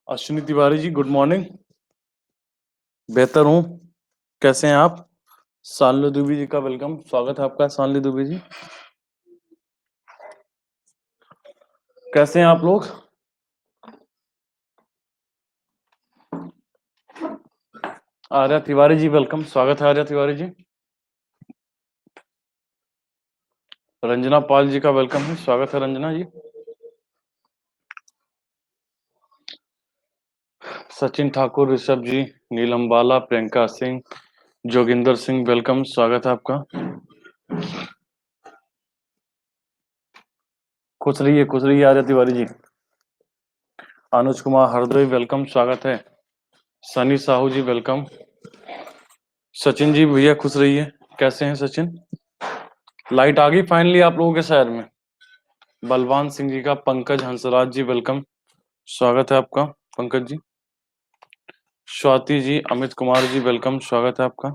Ashwini Tiwari ji, good morning. बेहतर हूँ। कैसे हैं आप? शालिनी दुबे जी का वेलकम, स्वागत है आपका। शालिनी दुबे जी, कैसे हैं आप लोग? आर्या तिवारी जी, वेलकम, स्वागत है आर्या तिवारी जी। रंजना पाल जी का वेलकम है, स्वागत है रंजना जी। सचिन ठाकुर, ऋषभ जी, नीलम बाला, प्रियंका सिंह, जोगिंदर सिंह, वेलकम, स्वागत है आपका। खुश रहिए आर्या तिवारी जी। अनुज कुमार हरदोई, वेलकम, स्वागत है। सनी साहू जी, वेलकम। सचिन जी भैया, खुश रहिए। कैसे हैं सचिन? लाइट आ गई फाइनली आप लोगों के शहर में? बलवान सिंह जी का, पंकज हंसराज जी, वेलकम, स्वागत है आपका पंकज जी। स्वाति जी, अमित कुमार जी, वेलकम, स्वागत है आपका।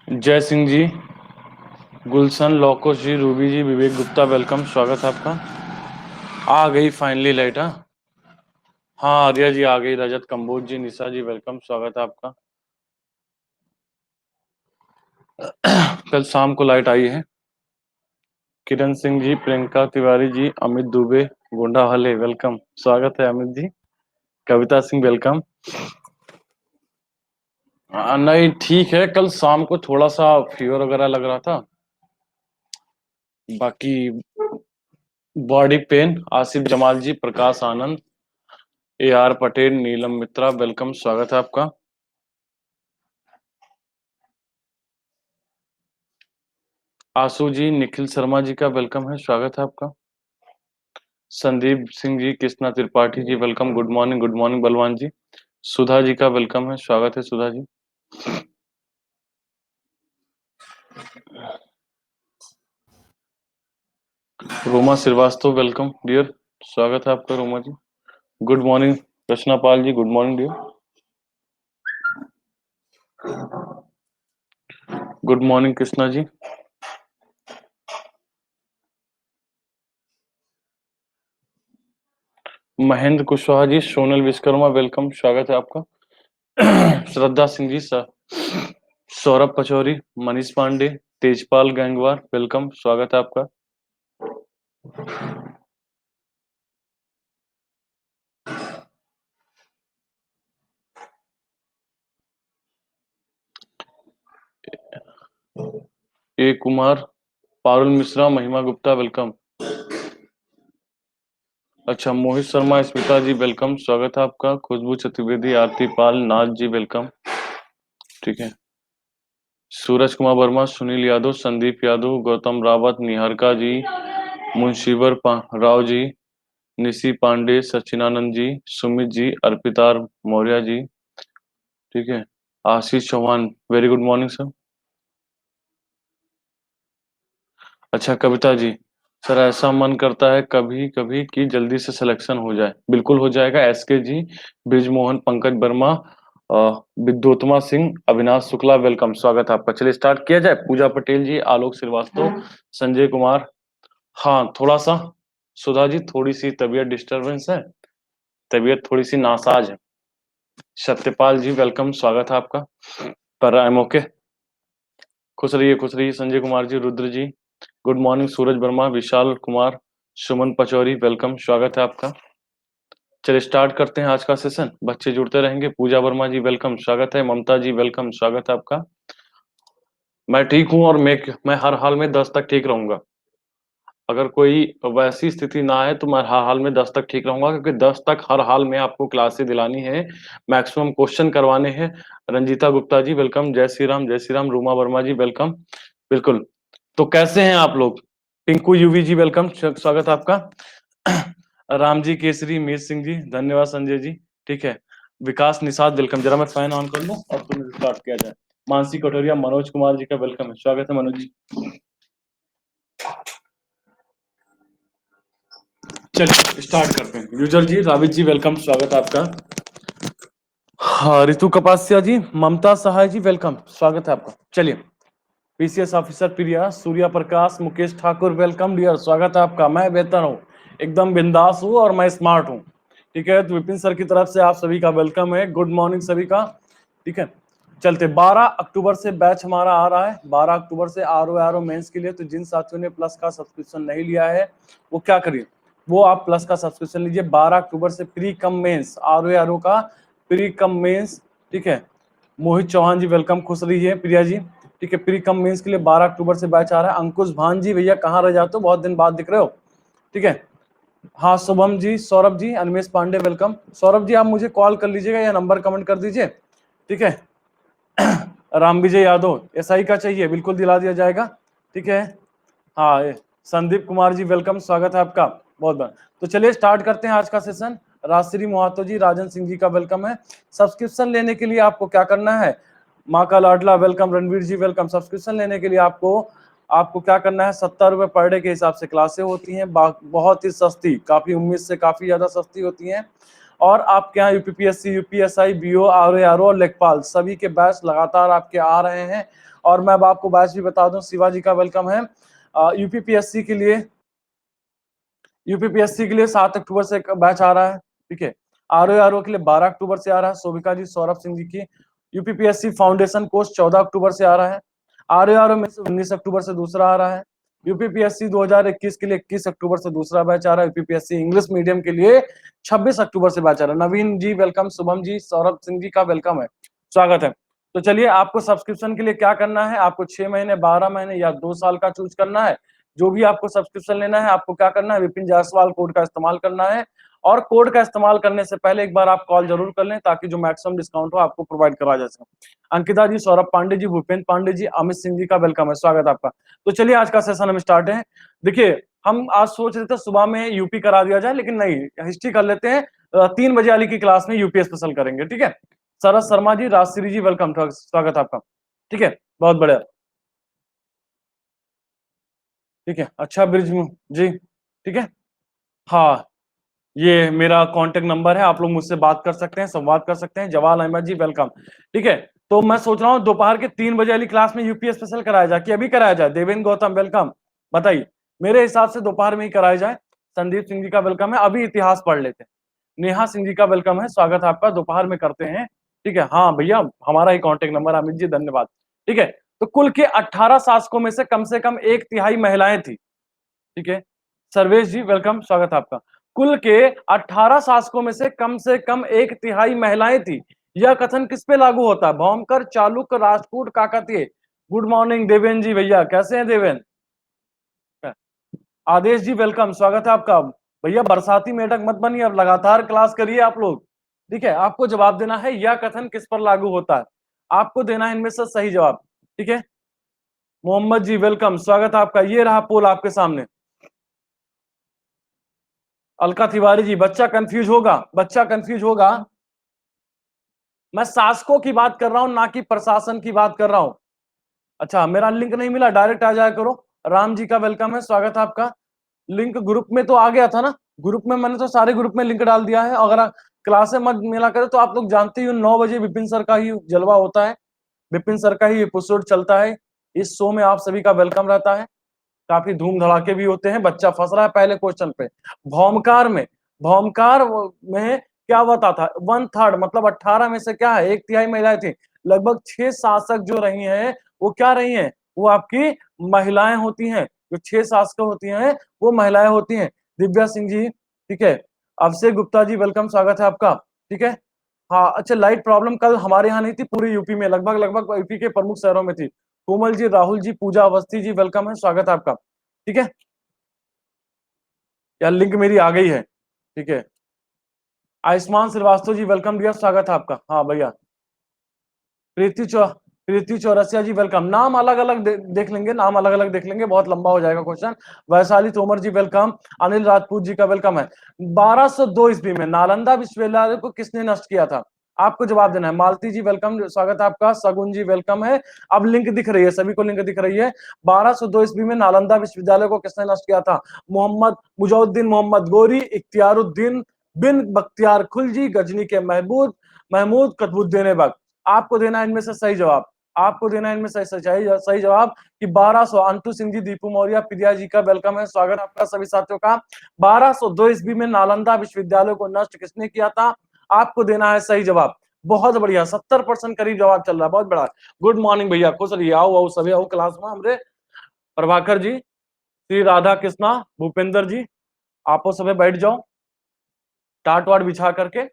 जय सिंह जी, गुलशन, लोकोश जी, रूबी जी, विवेक गुप्ता, वेलकम, स्वागत है आपका। आ गई फाइनली लाइट? हाँ आर्या जी आ गई। रजत कंबोज जी, निशा जी, वेलकम, स्वागत है आपका। कल शाम को लाइट आई है। किरण सिंह जी, प्रियंका तिवारी जी, अमित दुबे, गोंडा वाले, वेलकम, स्वागत है अमित जी। कविता सिंह, वेलकम। नहीं ठीक है, कल शाम को थोड़ा सा फीवर वगैरह लग रहा था, बाकी body pain. Asif Jamal ji, Prakash Anand, A R Patel, Neelam Mitra, welcome, स्वागत है आपका। आशु जी, निखिल शर्मा जी का वेलकम है, स्वागत है आपका। Sandeep Singh ji, Krishna Tripathi ji, welcome, good morning Balwan ji. Sudha ji का वेलकम है, स्वागत है सुधा जी। रोमा श्रीवास्तव, वेलकम डियर, स्वागत है आपका Roma ji. Good morning Rachna Pal ji, good morning dear. Good morning Krishna ji. Mahendra Kushwaha ji, Sonal Vishwakarma, welcome, स्वागत है आपका। श्रद्धा सिंह जी, सौरभ पचौरी, मनीष पांडे, तेजपाल गैंगवार, वेलकम, स्वागत है आपका। ए कुमार, पारुल मिश्रा, महिमा गुप्ता, वेलकम। अच्छा, मोहित शर्मा, स्मिता जी, वेलकम, स्वागत है आपका। खुशबू चतुर्वेदी, आरती पाल, नाज जी, वेलकम, ठीक है। सूरज कुमार वर्मा, सुनील यादव, संदीप यादव, गौतम रावत, निहारिका जी, मुंशीवर राव जी, निशी पांडे, सचिनानंद जी, सुमित जी, अर्पिता मौर्य जी, ठीक है। Ashish Chauhan, very good morning sir. अच्छा कविता जी, सर ऐसा मन करता है कभी कभी कि जल्दी से सिलेक्शन हो जाए। बिल्कुल हो जाएगा। एसके जी, ब्रिजमोहन, पंकज वर्मा, विद्योत्मा सिंह, अविनाश शुक्ला, वेलकम, स्वागत है आपका। चलिए स्टार्ट किया जाए। पूजा पटेल जी, आलोक श्रीवास्तव, संजय कुमार, हाँ थोड़ा सा, सुधा जी थोड़ी सी तबीयत डिस्टरबेंस है, तबीयत थोड़ी सी नासाज है। सत्यपाल जी, वेलकम, स्वागत है आपका। पर आई एम ओके। खुश रहिए Sanjay Kumar ji, Rudra ji, good morning. Suraj Verma, Vishal Kumar, Suman Pachauri, welcome, स्वागत है आपका। चलिए स्टार्ट करते हैं आज का सेशन। बच्चे जुड़ते रहेंगे। पूजा वर्मा जी, वेलकम, स्वागत है। ममता जी, वेलकम, स्वागत है आपका। मैं ठीक हूँ और मैं हर हाल में 10 तक ठीक रहूंगा। अगर कोई वैसी स्थिति ना है तो मैं हर हाल में 10 तक ठीक रहूंगा, क्योंकि 10 तक हर हाल में आपको क्लासेस दिलानी है, मैक्सिमम क्वेश्चन करवाने हैं। रंजीता गुप्ता जी, वेलकम। जय श्री राम, जय श्री राम। रूमा वर्मा जी, वेलकम। बिल्कुल। तो कैसे हैं आप लोग? पिंकू यूवी जी, वेलकम, स्वागत है आपका। राम जी केसरी, मीर सिंह जी, धन्यवाद संजय जी, ठीक है। विकास निषाद, वेलकम। जरा मैं फैन ऑन कर लूं और फिर स्टार्ट किया जाए। मानसी कटोरिया, मनोज कुमार जी का वेलकम है, स्वागत है मनोज जी। चलिए स्टार्ट करते हैं। यूजर जी, रावित जी, वेलकम, स्वागत है आपका। हाँ, रितु कपासिया जी, ममता सहाय जी, वेलकम, स्वागत है आपका। चलिए पीसीएस ऑफिसर प्रिया, सूर्या प्रकाश, मुकेश ठाकुर, वेलकम डियर, स्वागत है आपका। मैं बेहतर हूँ, एकदम बिंदास हूँ और मैं स्मार्ट हूँ। ठीक है, तो विपिन सर की तरफ से आप सभी का वेलकम है। गुड मॉर्निंग सभी का। ठीक है, चलते 12 अक्टूबर से बैच हमारा आ रहा है। 12 अक्टूबर से आर ओ मेंस के लिए। तो जिन साथियों ने प्लस का सब्सक्रिप्शन नहीं लिया है वो क्या करिए, वो आप प्लस का सब्सक्रिप्शन लीजिए। 12 अक्टूबर से pre cum mains R O का प्री कम मेंस। ठीक है, मोहित चौहान जी वेलकम, खुश रहिए प्रिया जी। ठीक है, प्री कम मेंस के लिए 12 अक्टूबर से बैच आ रहा है। अंकुश भान जी, भैया कहाँ रह जाते हो, बहुत दिन बाद दिख रहे हो। ठीक है, हाँ शुभम जी, सौरभ जी, अनिमेश पांडे वेलकम। सौरभ जी आप मुझे कॉल कर लीजिएगा या नंबर कमेंट कर दीजिए। ठीक है, राम विजय यादव एसआई का चाहिए, बिल्कुल दिला दिया जाएगा। ठीक है, हाँ संदीप कुमार जी वेलकम, स्वागत है आपका बहुत बहुत। तो चलिए स्टार्ट करते हैं आज का सेशन। राजश्री मोहातो जी, राजन सिंह जी का वेलकम है। सब्सक्रिप्शन लेने के लिए आपको क्या करना है, माँ का लाडला वेलकम, रणवीर जी वेलकम। सब्सक्रिप्शन लेने के लिए आपको आपको क्या करना है, 70 रुपए पर डे के हिसाब से क्लासें होती हैं, बहुत ही सस्ती, काफी उम्मीद से काफी ज्यादा सस्ती होती हैं। और आपके यहाँ यूपीपीएससी, यूपीएसआई, बीओ, आरओ और लेखपाल सभी के बैच लगातार आपके आ रहे हैं। और मैं अब आपको बैच भी बता दूं, शिवाजी का वेलकम है। यूपीपीएससी के लिए 7 अक्टूबर से बैच आ रहा है। ठीक है, आरओ के लिए 12 अक्टूबर से आ रहा है। शोभिका जी, सौरभ सिंह जी की यूपीपीएससी फाउंडेशन कोर्स 14 अक्टूबर से आ रहा है। आरओ में 19 अक्टूबर से दूसरा आ रहा है। यूपीपीएससी 2021 के लिए 21 अक्टूबर से दूसरा बैच आ रहा है। यूपीपीएससी इंग्लिश मीडियम के लिए 26 अक्टूबर से बैच आ रहा है। नवीन जी वेलकम, शुभम जी, सौरभ सिंह जी का वेलकम है, स्वागत है। तो चलिए, आपको सब्सक्रिप्शन के लिए क्या करना है, आपको 6 महीने, 12 महीने या 2 साल का चूज करना है। जो भी आपको सब्सक्रिप्शन लेना है, आपको क्या करना है, विपिन जायसवाल कोड का इस्तेमाल करना है। और कोड का इस्तेमाल करने से पहले एक बार आप कॉल जरूर कर लें, ताकि जो मैक्सिमम डिस्काउंट हो आपको प्रोवाइड करवा जा सके। अंकिता जी, सौरभ पांडे जी, भूपेंद्र पांडे जी, अमित सिंह जी का वेलकम है, स्वागत है आपका। तो चलिए आज का सेशन हम स्टार्ट है। देखिए, हम आज सोच रहे थे सुबह में यूपी करा दिया जाए, लेकिन नहीं, हिस्ट्री कर लेते हैं। 3 बजे वाली की क्लास में यूपी स्पेशल करेंगे। ठीक है, सरस शर्मा जी, राजश्री जी वेलकम, स्वागत है आपका। ठीक है, बहुत बढ़िया। ठीक है, अच्छा ब्रिज जी, ठीक है, हाँ ये मेरा कांटेक्ट नंबर है, आप लोग मुझसे बात कर सकते हैं, संवाद कर सकते हैं। जवाल अहमद जी वेलकम। ठीक है, तो मैं सोच रहा हूँ दोपहर के 3 बजे वाली क्लास में यूपी स्पेशल कराया जाए कि अभी कराया जाए। देवेंद्र गौतम वेलकम, बताइए। मेरे हिसाब से दोपहर में ही कराया जाए। संदीप सिंह जी का वेलकम है, अभी इतिहास पढ़ लेते हैं। नेहा सिंह जी का वेलकम है, स्वागत है आपका, दोपहर में करते हैं। ठीक है, हाँ भैया हमारा ही कांटेक्ट नंबर, अमित जी धन्यवाद। ठीक है, तो कुल के 18 शासकों में से कम एक तिहाई महिलाएं थी। ठीक है, सर्वेश जी वेलकम, स्वागत है आपका। कुल के 18 शासकों में से कम एक तिहाई महिलाएं थी। यह कथन किस पे लागू होता है, भौमकर, चालुक्य, राजपूत, काकतीय। गुड मॉर्निंग देवेन जी, भैया कैसे हैं देवेन। आदेश जी वेलकम, स्वागत है आपका। भैया बरसाती मेढक मत बनिए, अब लगातार क्लास करिए आप लोग। ठीक है, आपको जवाब देना है यह कथन किस पर लागू होता है, आपको देना है इनमें से सही जवाब। ठीक है, मोहम्मद जी वेलकम, स्वागत है आपका। ये रहा पोल आपके सामने। अलका तिवारी जी, बच्चा कंफ्यूज होगा, बच्चा कंफ्यूज होगा। मैं शासकों की बात कर रहा हूं, ना कि प्रशासन की बात कर रहा हूं। अच्छा, मेरा लिंक नहीं मिला, डायरेक्ट आ जाया करो। राम जी का वेलकम है, स्वागत है आपका। लिंक ग्रुप में तो आ गया था ना, ग्रुप में मैंने तो सारे ग्रुप में लिंक डाल दिया है। अगर क्लासें मत मिला करे तो आप लोग जानते ही हो, 9 बजे विपिन सर का ही जलवा होता है, विपिन सर का ही एपिसोड चलता है। इस शो में आप सभी का वेलकम रहता है। काफी धूम धड़ाके भी होते हैं। बच्चा फंस रहा है पहले क्वेश्चन पे। भौमकार में भौमकार में क्या बता था, 1/3 मतलब 18 में से क्या है, एक तिहाई महिलाएं थी। लगभग 6 शासक जो रही हैं वो क्या रही हैं, वो आपकी महिलाएं होती हैं। जो 6 शासक होती हैं वो महिलाएं होती हैं। दिव्या सिंह जी, ठीक है, अभिषेक गुप्ता जी वेलकम, स्वागत है आपका। ठीक है, हाँ अच्छा, लाइट प्रॉब्लम कल हमारे यहाँ नहीं थी, पूरे यूपी में, लगभग लगभग यूपी के प्रमुख शहरों में थी। कोमल जी, राहुल जी, पूजा अवस्थी जी वेलकम है, स्वागत है आपका। ठीक है, यार लिंक मेरी आ गई है। ठीक है, आयुष्मान श्रीवास्तव जी वेलकम डियर, स्वागत है आपका। हाँ भैया, प्रीति चौ प्रीति चौरसिया जी वेलकम। नाम अलग अलग देख लेंगे, नाम अलग अलग देख लेंगे, बहुत लंबा हो जाएगा क्वेश्चन। वैशाली तोमर जी वेलकम। अनिल राजपूत जी का वेलकम है। 1202 ईस्वी में नालंदा विश्वविद्यालय को किसने नष्ट किया था, आपको जवाब देना है। मालती जी वेलकम, स्वागत है आपका। सगुन जी वेलकम है। अब लिंक दिख रही है, सभी को लिंक दिख रही है। 1202 ईस्वी में नालंदा विश्वविद्यालय को किसने नष्ट किया था, मोहम्मद मुजौद्दीन मोहम्मद गोरी, इख्तियारुद्दीन बिन बख्तियार खुलजी, गजनी के महमूद महमूद कुतुबुद्दीन ऐबक। आपको देना है इनमें से सही जवाब। आपको देना है इनमें सही जवाब कि 1200। अंटू सिंह जी, दीपू मौर्य, प्रिया जी का वेलकम है, स्वागत आपका सभी साथियों का। 1202 ईस्वी में नालंदा विश्वविद्यालय को नष्ट किसने किया था? आपको देना है सही जवाब। बहुत बढ़िया, 70% करीब जवाब चल रहा है, बहुत बड़ा। गुड मॉर्निंग भैया, खुश रहिए, आओ आओ सभी आओ क्लास में। हमरे प्रभाकर जी, श्री राधा कृष्णा, भूपेंद्र जी, आपो सभी बैठ जाओ टाट वाट बिछा करके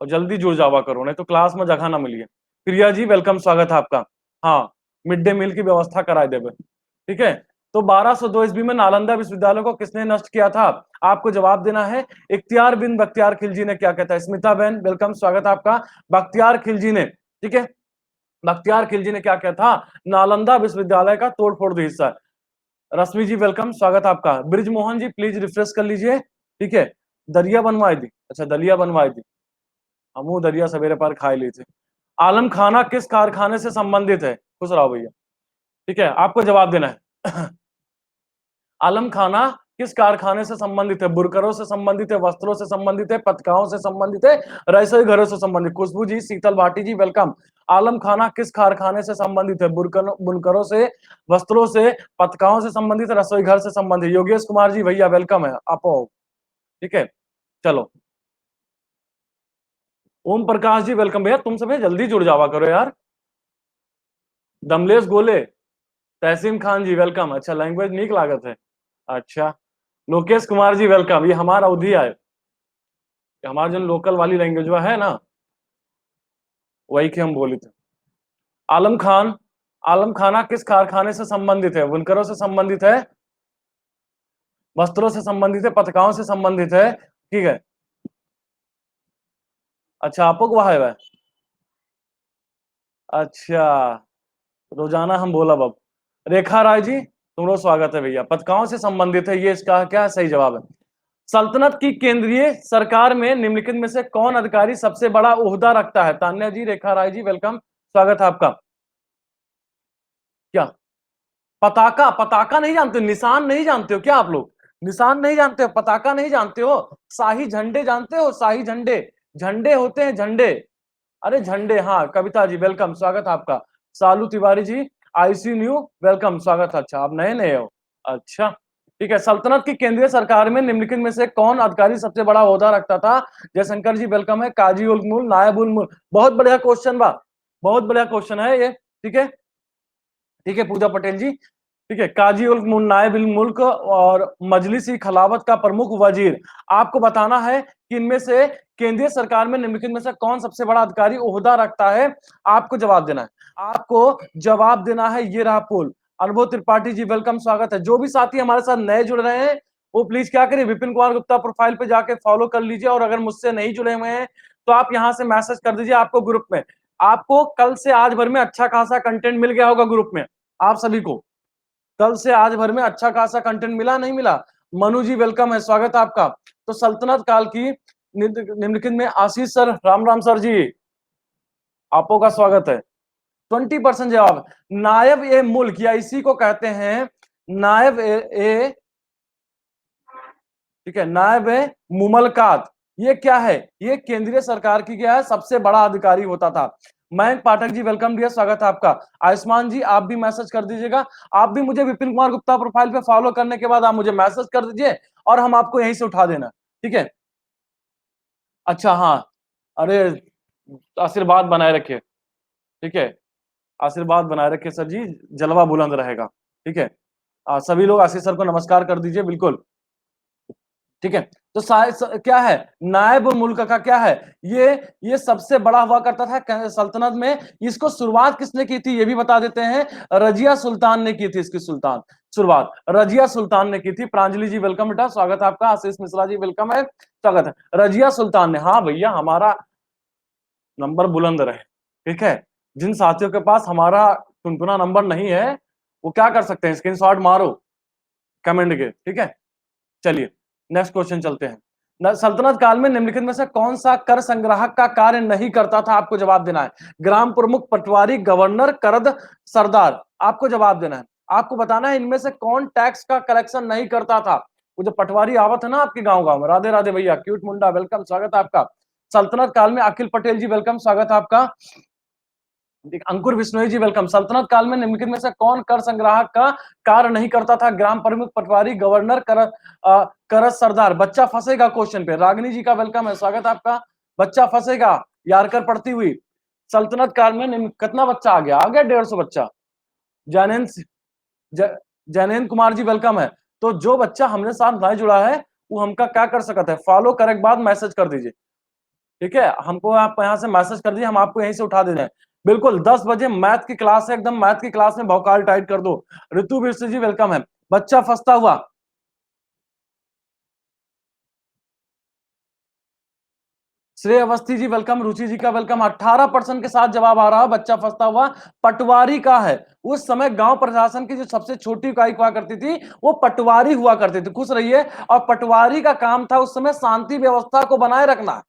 और जल्दी जुड़ जावा करो, नहीं तो क्लास में जगह ना मिलिए। प्रिया जी वेलकम, स्वागत है आपका। हाँ, मिड डे मील की व्यवस्था कराए देवे, ठीक है। तो 1202 ईस्वी में नालंदा विश्वविद्यालय को किसने नष्ट किया था? आपको जवाब देना है इख्तियार बिन बख्तियार खिलजी ने। क्या कहता है? स्मिता बहन वेलकम, स्वागत है आपका। बख्तियार खिलजी ने, ठीक है, बख्तियार खिलजी ने क्या किया था? नालंदा विश्वविद्यालय का तोड़फोड़ हिस्सा। रश्मि जी वेलकम, स्वागत आपका। ब्रिज मोहन जी प्लीज रिफ्रेश कर लीजिए, ठीक है। दरिया बनवाई दी, अच्छा दलिया बनवाई दी, हमू दरिया सवेरे पर खाई ली थी। आलम खाना किस कारखाने से संबंधित है? खुश रहो भैया, ठीक है, आपको जवाब देना है। आलम खाना किस कारखाने से संबंधित है? बुरकरों से संबंधित है, वस्त्रों से संबंधित है, पतकाओं से संबंधित है, रसोई घरों से संबंधित? खुशबू जी, शीतल भाटी जी वेलकम। आलम खाना किस कारखाने से संबंधित है? बुनकरों से, वस्त्रों से, पतकाओं से संबंधित है, रसोई घर से संबंधित? योगेश कुमार जी भैया वेलकम है, आप आओ, ठीक है। चलो, ओम प्रकाश जी वेलकम। भैया तुम सभी जल्दी जुड़ जावा करो यार। दमलेश गोले, तहसीम खान जी वेलकम, अच्छा लैंग्वेज नीक लागत है, अच्छा। लोकेश कुमार जी वेलकम, ये हमारा अवधि है, हमारे जो लोकल वाली लैंग्वेज है ना, वही के हम बोले थे। आलम खान, आलम खाना किस कारखाने से संबंधित है? बुनकरों से संबंधित है, वस्त्रों से संबंधित है, पतकाओं से संबंधित है, ठीक है। अच्छा, आपको वह है वह, अच्छा, रोजाना हम बोला बब। रेखा राय जी तुम्हारा स्वागत है भैया, पतकाओं से संबंधित है, ये इसका क्या सही जवाब है। सल्तनत की केंद्रीय सरकार में निम्नलिखित में से कौन अधिकारी सबसे बड़ा ओहदा रखता है? तान्या जी, रेखा राय जी वेलकम, स्वागत है आपका। क्या पताका? पताका नहीं जानते हो? निशान नहीं जानते हो क्या आप लोग? निशान नहीं जानते हो, पताका नहीं जानते हो? शाही झंडे जानते हो? शाही झंडे, झंडे होते हैं झंडे, अरे झंडे, हाँ। कविता जी वेलकम, स्वागत है आपका। सालू Tiwari ji, IC new welcome, स्वागत है। अच्छा, आप नए नए हो, अच्छा, ठीक है। सल्तनत की केंद्रीय सरकार में निम्नलिखित में से कौन अधिकारी सबसे बड़ा ओहदा रखता था? जयशंकर जी वेलकम है। काजी उल मुल्क, नायब उल मुल्क, बहुत बढ़िया क्वेश्चन बा, बहुत बढ़िया क्वेश्चन है ये, ठीक है, ठीक है। पूजा पटेल जी, ठीक है। काजी उल मुल्क, नायब उल मुल्क और मजलिसी खिलाफत का प्रमुख वजीर। आपको बताना है कि इनमें से केंद्रीय सरकार में निम्नलिखित में से कौन सबसे बड़ा अधिकारी ओहदा रखता है? आपको जवाब देना है, आपको जवाब देना है। ये रहा पोल। अनुभव त्रिपाठी जी वेलकम, स्वागत है। जो भी साथी हमारे साथ नए जुड़ रहे हैं वो प्लीज क्या करिए, विपिन कुमार गुप्ता प्रोफाइल पे जाके फॉलो कर लीजिए, और अगर मुझसे नहीं जुड़े हुए हैं तो आप यहां से मैसेज कर दीजिए आपको ग्रुप में। आपको कल से आज भर में अच्छा खासा कंटेंट मिल गया होगा ग्रुप में, आप सभी को कल से आज भर में अच्छा खासा कंटेंट मिला नहीं मिला? मनु जी वेलकम है, स्वागत है आपका। तो सल्तनत काल की निम्नलिखित में आशीष सर, राम राम सर जी, आपो का स्वागत है। 20% जवाब। नायब ए मुल्क, या इसी को कहते हैं नायब ए, ठीक है, नायब ए मुमलकात। ये क्या है? ये केंद्रीय सरकार की क्या है, सबसे बड़ा अधिकारी होता था। मयंक पाठक जी वेलकम डियर, स्वागत है आपका। आयुष्मान जी आप भी मैसेज कर दीजिएगा, आप भी मुझे विपिन कुमार गुप्ता प्रोफाइल पे फॉलो करने के बाद आप मुझे मैसेज कर दीजिए और हम आपको यहीं से उठा देना, ठीक है। अच्छा, हाँ, अरे आशीर्वाद बनाए रखिए, ठीक है, आशीर्वाद बनाए रखिए सर जी, जलवा बुलंद रहेगा, ठीक है। सभी लोग आशीष सर को नमस्कार कर दीजिए, बिल्कुल, ठीक है। तो क्या है, नायब मुल्क का क्या है? ये सबसे बड़ा हुआ करता था सल्तनत में। इसको शुरुआत किसने की थी ये भी बता देते हैं, रजिया सुल्तान ने की थी इसकी सुल्तान शुरुआत, रजिया सुल्तान ने की थी। प्रांजलि जी वेलकम बेटा, स्वागत है आपका। आशीष मिश्रा जी वेलकम है, स्वागत है। रजिया सुल्तान ने, हाँ भैया, हमारा नंबर बुलंद रहे, ठीक है। जिन साथियों के पास हमारा टुनटुना नंबर नहीं है वो क्या कर सकते हैं, स्क्रीनशॉट मारो कमेंट के, ठीक है। चलिए नेक्स्ट क्वेश्चन चलते हैं। सल्तनत काल में निम्नलिखित में से कौन सा कर संग्राहक का कार्य नहीं करता था? आपको जवाब देना है। ग्राम प्रमुख, पटवारी, गवर्नर, करद, सरदार। आपको जवाब देना है, आपको बताना है इनमें से कौन टैक्स का कलेक्शन नहीं करता था। वो जो पटवारी आवत है ना आपके गांव गांव में, राधे राधे भैया, क्यूट मुंडा वेलकम, स्वागत है आपका। सल्तनत काल में अखिल पटेल जी वेलकम, स्वागत है आपका। अंकुर बिश्नोई जी वेलकम। सल्तनत काल में निम्नलिखित में से कौन कर संग्राहक का कार्य नहीं करता था? ग्राम प्रमुख, पटवारी, गवर्नर, करत सरदार। बच्चा फंसेगा क्वेश्चन पे। रागिनी जी का वेलकम है, स्वागत है आपका। बच्चा फंसेगा, यारकर पढ़ती हुई। सल्तनत काल में कितना बच्चा आ गया? 150 बच्चा। जैनेन्द्र जैनेन्द्र कुमार जी वेलकम है। तो जो बच्चा हमने साथ नहीं जुड़ा है वो हमका क्या कर सकता है? फॉलो करे के बाद मैसेज कर दीजिए, ठीक है? हमको आप यहाँ से मैसेज कर दीजिए, हम आपको यहीं से उठा दे रहे हैं। बिल्कुल 10 बजे मैथ की क्लास है, एकदम मैथ की क्लास में भौकाल टाइट कर दो। ऋतु बिरसी जी वेलकम है। बच्चा फंसता हुआ, श्रेय अवस्थी जी वेलकम। रुचि जी का वेलकम। 18% के साथ जवाब आ रहा है, बच्चा फंसता हुआ पटवारी का है। उस समय गांव प्रशासन की जो सबसे छोटी इकाई हुआ करती थी वो पटवारी हुआ करती थी। खुश रहिए। और पटवारी का काम था उस समय शांति व्यवस्था को बनाए रखना,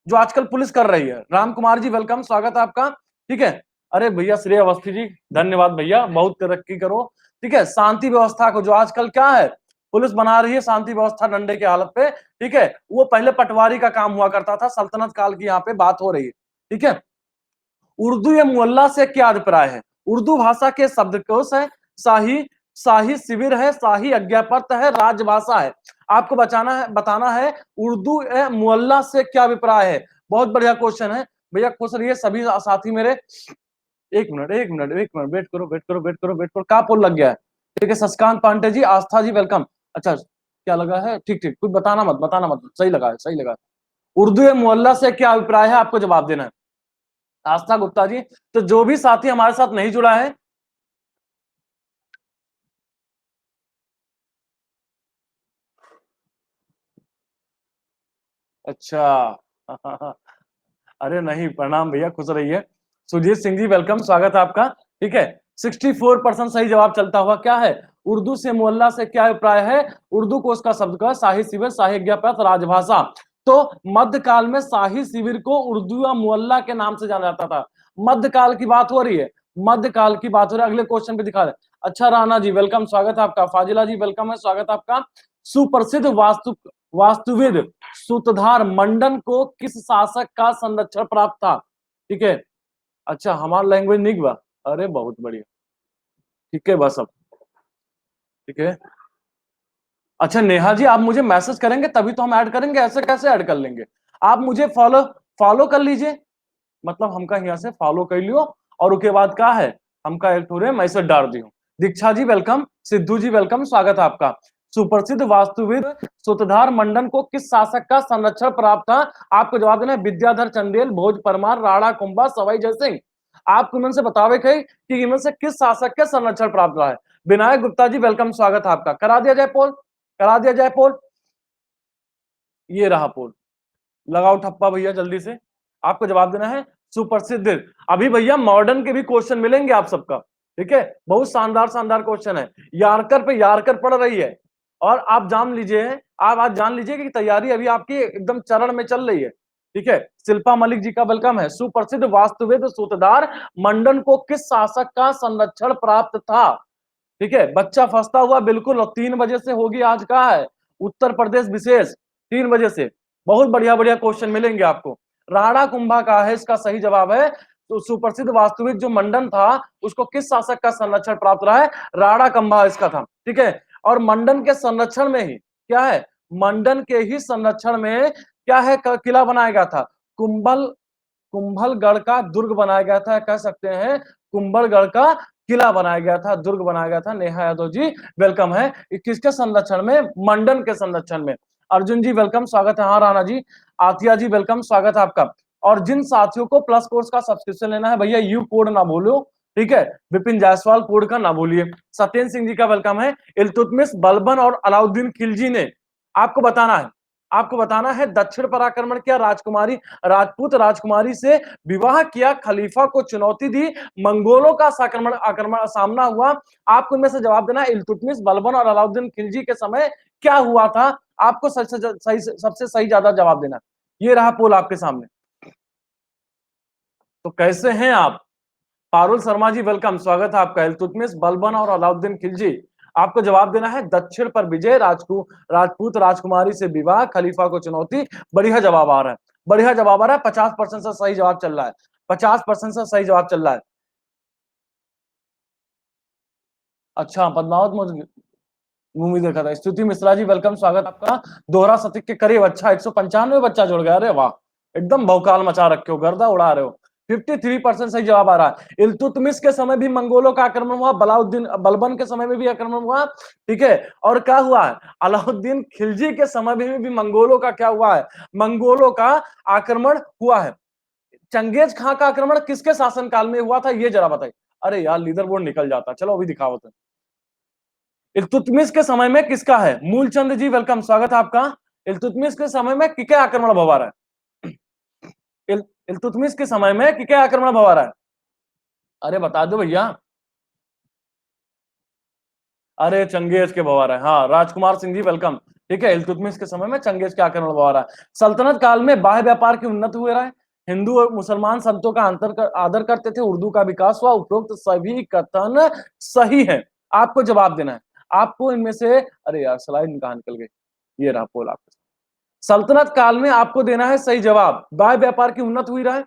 जो आजकल पुलिस कर रही है। राम कुमार जी वेलकम, स्वागत है आपका, ठीक है? अरे भैया श्रेय अवस्थी जी धन्यवाद भैया, बहुत तरक्की करो, ठीक है? शांति व्यवस्था को जो आजकल क्या है पुलिस बना रही है, शांति व्यवस्था डंडे के हालत पे, ठीक है? वो पहले पटवारी का काम हुआ करता था। सल्तनत काल की यहाँ पे बात हो रही है, ठीक है? उर्दू या मुअल्ला से क्या अभिप्राय है? उर्दू भाषा के शब्दकोश है, शाही शाही शिविर है, शाही आज्ञापत्र है, राजभाषा है। आपको बताना है उर्दू या मुअल्ला से क्या अभिप्राय है। बहुत बढ़िया क्वेश्चन है भैया, खुश रहिए सभी साथी मेरे। एक मिनट वेट करो। का पोल लग गया है, ठीक है? शशिकांत पांडे जी, आस्था जी वेलकम। अच्छा क्या लगा है? ठीक ठीक, कुछ बताना मत, सही लगा है, सही लगा है। उर्दू या मुअल्ला से क्या अभिप्राय है, आपको जवाब देना है। आस्था गुप्ता जी। तो जो भी साथी हमारे साथ नहीं जुड़ा है, अच्छा अरे नहीं, प्रणाम भैया, खुश रहिए। सुजीत सिंह जी वेलकम, स्वागत है आपका, ठीक है? 64% सही जवाब चलता हुआ क्या है? उर्दू से मुअल्ला से क्या अभिप्राय है? उर्दू को उसका शब्द का शाही शिविर, शाही ज्ञापन, राजभाषा। तो मध्यकाल में शाही शिविर को उर्दू या मुअल्ला के नाम से जाना जाता था। मध्यकाल की बात हो रही है, मध्यकाल की बात हो रही है। अगले क्वेश्चन पे दिखा दे। अच्छा राणा जी वेलकम, स्वागत है आपका। फाजिला जी वेलकम है, स्वागत है आपका। सुप्रसिद्ध वास्तुविद सूतधार मंडन को किस शासक का संरक्षण प्राप्त था? ठीक है, अच्छा हमारा लैंग्वेज निक बा, अरे बहुत बढ़िया, ठीक है बस अब, ठीक है। अच्छा नेहा जी, आप मुझे मैसेज करेंगे तभी तो हम ऐड करेंगे, ऐसे कैसे ऐड कर लेंगे? आप मुझे फॉलो फॉलो कर लीजिए, मतलब हमका यहाँ से फॉलो कर लियो और उसके बाद क्या है हमका एक थोड़े मैसेज डाल दियो। दीक्षा जी वेलकम, सिद्धू जी वेलकम, स्वागत है आपका। सुप्रसिद्ध वास्तुविद सूतधार मंडन को किस शासक का संरक्षण प्राप्त था? आपको जवाब देना है विद्याधर चंदेल, भोज परमार, राणा कुंभा, सवाई जय सिंह। आपको इनमें से बतावे कि इनमें से किस शासक के संरक्षण प्राप्त रहा है। विनायक गुप्ता जी वेलकम, स्वागत है आपका। करा दिया जाए पोल, करा दिया जाए पोल। ये रहा पोल, लगाओ ठप्पा भैया जल्दी से। आपको जवाब देना है सुप्रसिद्ध। अभी भैया मॉडर्न के भी क्वेश्चन मिलेंगे आप सबका, ठीक है? बहुत शानदार शानदार क्वेश्चन है, यारकर पे यारकर पड़ रही है। और आप जान लीजिए, आप आज जान लीजिए कि तैयारी अभी आपकी एकदम चरण में चल रही है, ठीक है? शिल्पा मलिक जी का वेलकम है। सुप्रसिद्ध वास्तुविद सूतधार मंडन को किस शासक का संरक्षण प्राप्त था? ठीक है, बच्चा फंसता हुआ बिल्कुल। और 3 बजे से होगी आज का है उत्तर प्रदेश विशेष, 3 बजे से बहुत बढ़िया बढ़िया क्वेश्चन मिलेंगे आपको। राणा कुंभा का है इसका सही जवाब है। तो सुप्रसिद्ध वास्तुविद जो मंडन था उसको किस शासक का संरक्षण प्राप्त रहा है? राणा कुंभा इसका था, ठीक है? और मंडन के संरक्षण में ही क्या है, मंडन के ही संरक्षण में क्या है, किला बनाया गया था। कुंभल कुंभलगढ़ का दुर्ग बनाया गया था, कह सकते हैं कुंभलगढ़ का किला बनाया गया था, दुर्ग बनाया गया था। नेहा यादव जी वेलकम है। किसके संरक्षण में? मंडन के संरक्षण में। अर्जुन जी वेलकम, स्वागत है। हाँ राणा जी, आतिया जी वेलकम, स्वागत है आपका। और जिन साथियों को प्लस कोर्स का सब्सक्रिप्शन लेना है भैया, यू कोड ना भूलो, ठीक है? विपिन जायसवाल कोड का ना भूलिए। सत्येंद्र सिंह जी का वेलकम है। इल्तुतमिश, बलबन और अलाउद्दीन खिलजी ने, आपको बताना है, आपको बताना है दक्षिण पर आक्रमण किया, राजकुमारी राजपूत राजकुमारी से विवाह किया, खलीफा को चुनौती दी, मंगोलों का आक्रमण आक्रमण सामना हुआ। आपको इनमें से जवाब देना है इल्तुतमिश, बलबन और अलाउद्दीन खिलजी के समय क्या हुआ था। आपको सबसे सही ज्यादा जवाब देना। ये रहा पोल आपके सामने। तो कैसे हैं आप? पारुल शर्मा जी वेलकम, स्वागत है आपका। इल्तुतमिश, बलबन और अलाउद्दीन खिलजी। आपको जवाब देना है दक्षिण पर विजय, राजपूत राजकुमारी से विवाह, खलीफा को चुनौती। बढ़िया जवाब आ रहा है, बढ़िया जवाब आ रहा है। 50% से सही जवाब चल रहा है, 50% से सही जवाब चल रहा है। अच्छा, पद्मावत मूवी देखा था। स्तुति मिश्रा जी वेलकम, स्वागत आपका। दोहरा शतक के करीब, अच्छा 195 बच्चा जुड़ गया, अरे वाह, एकदम भौकाल मचा रखे हो, गर्दा उड़ा रहे हो। 53% सही जवाब आ रहा है। इल्तुतमिश के समय भी मंगोलों का आक्रमण हुआ, बलाउद्दीन बलबन के समय में भी आक्रमण हुआ, ठीक है। और क्या हुआ है, अलाउद्दीन खिलजी के समय में भी मंगोलों का क्या हुआ है, मंगोलों का आक्रमण हुआ है। चंगेज खां का आक्रमण किसके शासनकाल में हुआ था, ये जरा बताइए। अरे यार लीडर बोर्ड निकल जाता, चलो अभी दिखाओ तो। इल्तुतमिश के समय में किसका है, मूलचंद जी वेलकम, स्वागत है आपका। इल्तुतमिश के समय में किके आक्रमण भवा रहा है, इल्तुतमिश के समय में किके आक्रमण भवा रहा है, अरे बता दो भैया। अरे चंगेज के भवा रहा है, हाँ राजकुमार सिंह जी वेलकम, ठीक है। इल्तुतमिश के समय में चंगेज के आक्रमण भवा रहा है। सल्तनत काल में बाह्य व्यापार की उन्नति हुए रहा है, हिंदू और मुसलमान संतों का आदर करते थे, उर्दू का विकास हुआ। उपरोक्त सभी कथन सही है, आपको जवाब देना है। आपको इनमें से, अरे यार स्लाइड कहां निकल गई, ये रहा पोल आपके। सल्तनत काल में आपको देना है सही जवाब, बाह्य व्यापार की उन्नति हुई रहा है,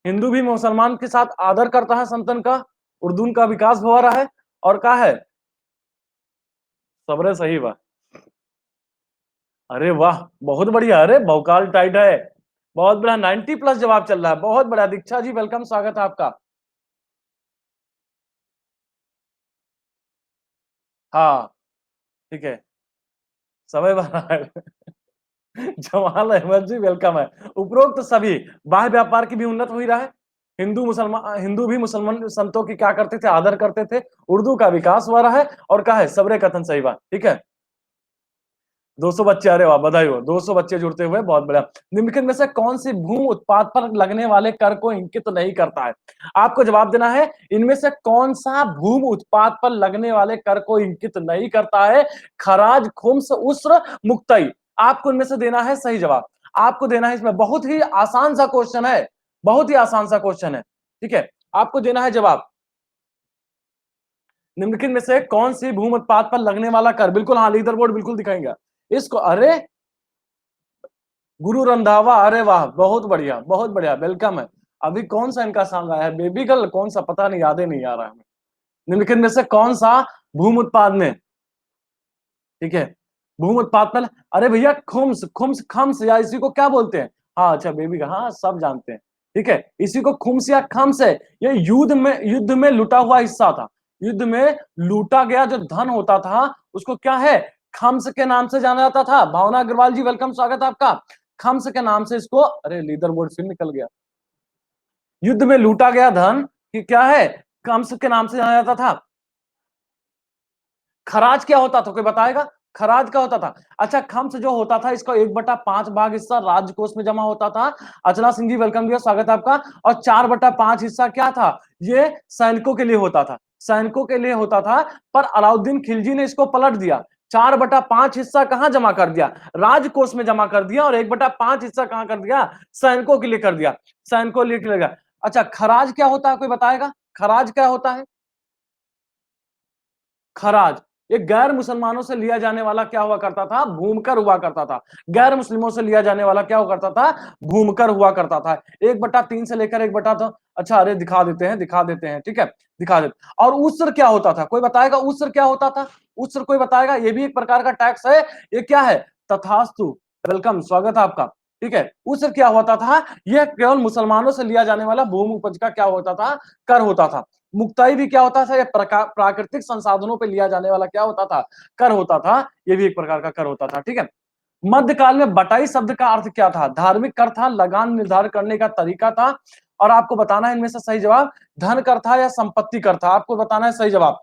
हिंदू भी मुसलमान के साथ आदर करता है संतन का, उर्दू का विकास हो रहा है, और क्या है, सबरे सही बा। अरे वाह, बहुत बढ़िया, अरे भौकाल टाइट है, बहुत बड़ा 90 प्लस जवाब चल रहा है, बहुत बड़ा। दीक्षा जी वेलकम, स्वागत है आपका। हाँ ठीक है, समय बना है। जमाल अहमद जी वेलकम है। उपरोक्त सभी बाह्य व्यापार की भी उन्नत हुई रहा है, हिंदू भी मुसलमान संतों की क्या करते थे, आदर करते थे, उर्दू का विकास हुआ रहा है, और क्या है, सबरे कथन सही बात, ठीक है। 200 बच्चे, अरे वाह, बधाई हो, 200 बच्चे जुड़ते हुए, बहुत बढ़िया। निम्नलिखित में से कौन सी भूमि उत्पाद पर लगने वाले कर को इंगित नहीं करता है, आपको जवाब देना है। इनमें से कौन सा भूमि उत्पाद पर लगने वाले कर को इंगित नहीं करता है, खराज, खुम्स, उस्र, मुक्तई। आपको इनमें से देना है सही जवाब, आपको देना है। इसमें बहुत ही आसान सा क्वेश्चन है, बहुत ही आसान सा क्वेश्चन है, ठीक है। आपको देना है जवाब, निम्नलिखित में से कौन सी भूमि उत्पाद पर लगने वाला कर, बिल्कुल हाँ, लीडर बोर्ड बिल्कुल दिखाएंगे इसको। अरे गुरु रंधावा, अरे वाह, बहुत बढ़िया, बहुत बढ़िया, वेलकम है। अभी कौन सा इनका सॉन्ग आया है, बेबी गर्ल कौन सा, पता नहीं, याद ही नहीं आ रहा है हमें। निम्नलिखित में से कौन सा भूमि उत्पाद में, ठीक है, भूमि उत्पाद पर, अरे भैया खुम्स, खुम्स, खम्स, या इसी को क्या बोलते हैं, हाँ अच्छा बेबी का, हाँ सब जानते हैं, ठीक है, इसी को खुम्स या खम्स है। ये युद्ध में लूटा हुआ हिस्सा था, युद्ध में लूटा गया जो धन होता था उसको क्या है, खम्स के नाम से जाना जाता था। भावना अग्रवाल जी वेलकम, स्वागत है आपका। खम्स के नाम से इसको, अरे लीडर बोर्ड फिर निकल गया। युद्ध में लूटा गया धन कि क्या है, खम्स के नाम से जाना जाता था। खराज क्या होता था, कोई बताएगा, खराज क्या होता था। अच्छा, खम्स जो होता था इसका 1/5 भाग हिस्सा राजकोष में जमा होता था। अर्चना सिंह जी वेलकम दिया, स्वागत है आपका। और 4/5 हिस्सा क्या था, ये सैनिकों के लिए होता था, सैनिकों के लिए होता था। पर अलाउद्दीन खिलजी ने इसको पलट दिया, 4/5 हिस्सा कहां जमा कर दिया, राजकोष में जमा कर दिया, और 1/5 हिस्सा कहां कर दिया, सैनिकों के लिए कर दिया, सैनिकों के लिए कर दिया। अच्छा, खराज क्या होता है, कोई बताएगा, खराज क्या होता है। खराज, ये गैर मुसलमानों से लिया जाने वाला क्या हुआ करता था, भूमकर हुआ करता था। गैर मुस्लिमों से लिया जाने वाला क्या हुआ करता था, भूमकर हुआ करता था। 1/3 से लेकर 1/2, अच्छा अरे दिखा देते हैं, दिखा देते हैं, ठीक है, दिखा देते। और उसर क्या होता था, कोई बताएगा, उसर क्या होता था, उसर कोई बताएगा, ये भी एक प्रकार का टैक्स है, ये क्या है, तथास्तु, वेलकम, स्वागत है आपका, ठीक है। उसर क्या होता था, यह केवल मुसलमानों से लिया जाने वाला भूमि उपज का क्या होता था, कर होता था। मुक्ताई भी क्या होता था, यह प्राकृतिक संसाधनों पर लिया जाने वाला क्या होता था, कर होता था, ये भी एक प्रकार का कर होता था, ठीक है। मध्यकाल में बटाई शब्द का अर्थ क्या था, धार्मिक कर था, लगान निर्धारण करने का तरीका था, और आपको बताना है इनमें से सही जवाब, धन कर था या संपत्ति कर था, आपको बताना है सही जवाब।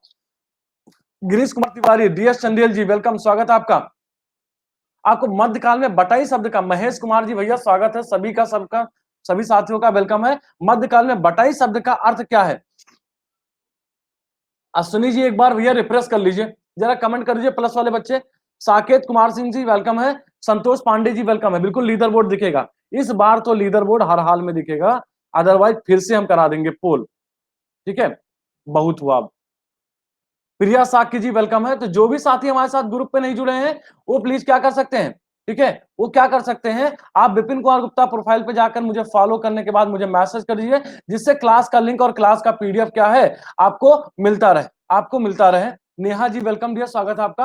गिरीश कुमार तिवारी, डीएस चंदेल जी वेलकम, स्वागत है आपका। आपको मध्यकाल में बटाई शब्द का, महेश कुमार जी भैया स्वागत है, सभी का, सबका, सभी साथियों का वेलकम है। मध्यकाल में बटाई शब्द का अर्थ क्या है, अश्विनी जी एक बार भैया रिफ्रेश कर लीजिए, जरा कमेंट कर लीजिए प्लस वाले बच्चे। साकेत कुमार सिंह जी वेलकम है, संतोष पांडे जी वेलकम है, बिल्कुल लीडर बोर्ड दिखेगा इस बार, तो लीडर बोर्ड हर हाल में दिखेगा, अदरवाइज फिर से हम करा देंगे पोल, ठीक है। बहुत हुआ। प्रिया साकी जी वेलकम है। तो जो भी साथी हमारे साथ ग्रुप पे नहीं जुड़े हैं वो प्लीज क्या कर सकते हैं, ठीक है, वो क्या कर सकते हैं, आप विपिन कुमार गुप्ता प्रोफाइल पे जाकर मुझे फॉलो करने के बाद मुझे मैसेज कर दीजिए, जिससे क्लास का लिंक और क्लास का पीडीएफ क्या है आपको मिलता रहे, आपको मिलता रहे। नेहा जी वेलकम डियर, स्वागत है आपका।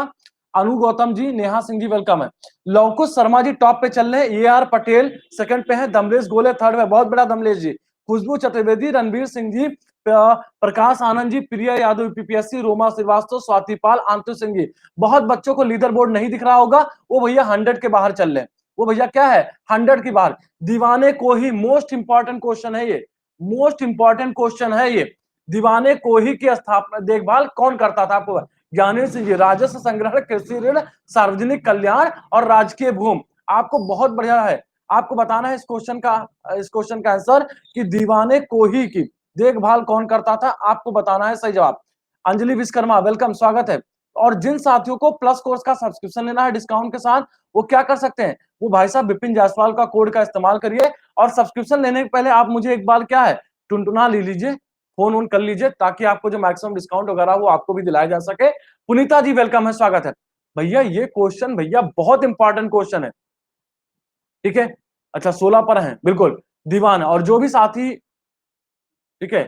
अनु गौतम जी, नेहा सिंह जी वेलकम है। लवकुश शर्मा जी टॉप पे चल रहे हैं, ए आर पटेल सेकंड पे है, दमलेश गोले थर्ड में, बहुत बड़ा दमलेश जी। खुशबू चतुर्वेदी, रणवीर सिंह जी, प्रकाश आनंद जी, प्रिया यादव यूपीपीएससी, रोमा श्रीवास्तव, स्वाति पाल, आंतु सिंह जी। बहुत बच्चों को लीडर बोर्ड नहीं दिख रहा होगा, वो भैया 100 के बाहर चल रहे हैं, वो भैया क्या है 100 के बाहर। दीवाने को ही, मोस्ट इंपॉर्टेंट क्वेश्चन है ये, मोस्ट इंपॉर्टेंट क्वेश्चन है ये। दीवाने कोही की स्थापना देखभाल कौन करता था? आपको ज्ञानेन्द्र सिंह जी, राजस्व संग्रहण, कृषि ऋण, सार्वजनिक कल्याण और राजकीय भूमि। आपको बहुत बढ़िया है, आपको बताना है इस क्वेश्चन का आंसर कि दीवाने कोही की देखभाल कौन करता था, आपको बताना है सही जवाब। अंजलि विश्वकर्मा वेलकम, स्वागत है। और जिन साथियों को प्लस कोर्स का सब्सक्रिप्शन लेना है डिस्काउंट के साथ, वो क्या कर सकते हैं? वो भाई साहब विपिन जायसवाल का कोड का इस्तेमाल करिए, और सब्सक्रिप्शन लेने के पहले आप मुझे एक बार क्या है टुनटुना ले लीजिए, फोन ऑन कर लीजिए, ताकि आपको जो मैक्सिमम डिस्काउंट वगैरह वो आपको भी दिलाया जा सके। पुनीता जी वेलकम है, स्वागत है। भैया ये क्वेश्चन भैया बहुत इंपॉर्टेंट क्वेश्चन है, ठीक है। अच्छा 16 पर है बिल्कुल, दीवान और जो भी साथी, ठीक है।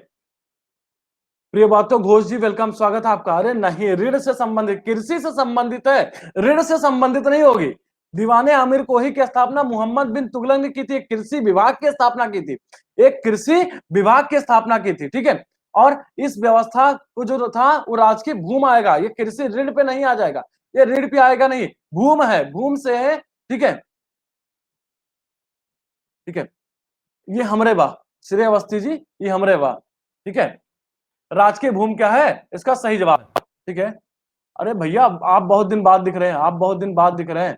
प्रिय बातों घोष जी वेलकम, स्वागत है आपका। अरे नहीं, ऋण से संबंधित, कृषि से संबंधित है, ऋण से संबंधित नहीं होगी। दीवाने आमिर कोही की स्थापना मोहम्मद बिन तुगलक ने की थी, कृषि विभाग की स्थापना की थी, एक कृषि विभाग की स्थापना की थी, ठीक है। और इस व्यवस्था को जो था वो राजकीय भूमि आएगा, ये कृषि ऋण पे नहीं आ जाएगा, ये ऋण पे आएगा नहीं, भूमि है, भूमि से है, ठीक है, ठीक है। ये हमरे बा श्रेय अवस्थी जी, ये हमरे बा, ठीक है। राजकीय भूमि क्या है इसका सही जवाब, ठीक है। अरे भैया आप बहुत दिन बाद दिख रहे हैं, आप बहुत दिन बाद दिख रहे हैं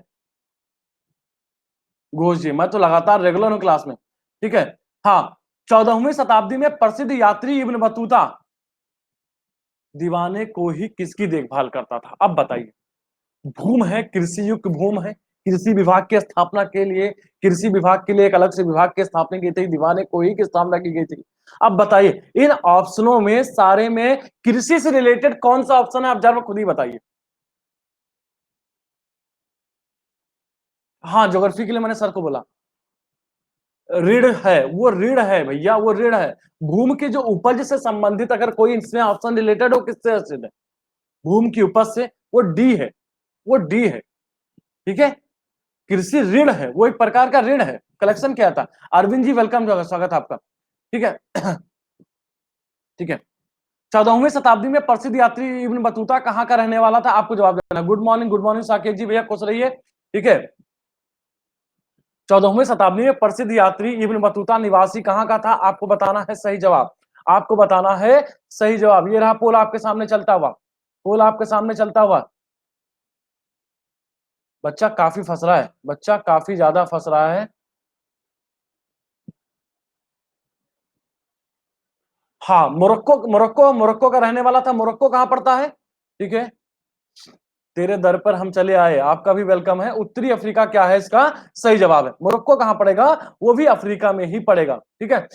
घोष जी, मैं तो लगातार रेगुलर हूं क्लास में, ठीक है। हाँ, 14वीं शताब्दी में प्रसिद्ध यात्री इब्न बतूता दीवाने को ही किसकी देखभाल करता था? अब बताइए। भूमि है, कृषि युक्त भूमि है, कृषि विभाग की स्थापना के लिए, कृषि विभाग के लिए एक अलग से विभाग की स्थापना की थी, दीवाने को ही की स्थापना की गई थी। अब बताइए इन ऑप्शनों में सारे में कृषि से रिलेटेड कौन सा ऑप्शन है? आप जरा खुद ही बताइए। हाँ, ज्योग्राफी के लिए मैंने सर को बोला ऋण है, वो ऋण है भैया, वो ऋण है। भूमि की जो उपज से संबंधित अगर कोई इसमें ऑप्शन रिलेटेड हो, किससे रिलेटेड है? भूमि की उपज से, वो डी है, वो डी है, ठीक है। कृषि ऋण है, वो एक प्रकार का ऋण है, कलेक्शन क्या था। अरविंद जी वेलकम, जो स्वागत है आपका, ठीक है। ठीक है। 14वीं शताब्दी में प्रसिद्ध यात्री इब्न बतूता कहाँ का रहने वाला था? आपको जवाब देना। गुड मॉर्निंग साकेत जी, भैया खुश रहिए, ठीक है। 14वीं शताब्दी में प्रसिद्ध यात्री इब्न बतूता निवासी कहां का था? आपको बताना है सही जवाब, आपको बताना है सही जवाब। ये रहा पोल आपके सामने चलता हुआ, पोल आपके सामने चलता हुआ। बच्चा काफी फंस रहा है, बच्चा काफी ज्यादा फंस रहा है। हाँ, मोरक्को, मोरक्को, मोरक्को का रहने वाला था। मोरक्को कहां पड़ता है? ठीक है, तेरे दर पर हम चले आए, आपका भी वेलकम है। उत्तरी अफ्रीका क्या है इसका सही जवाब है। मोरक्को कहां पड़ेगा? वो भी अफ्रीका में ही पड़ेगा, ठीक है।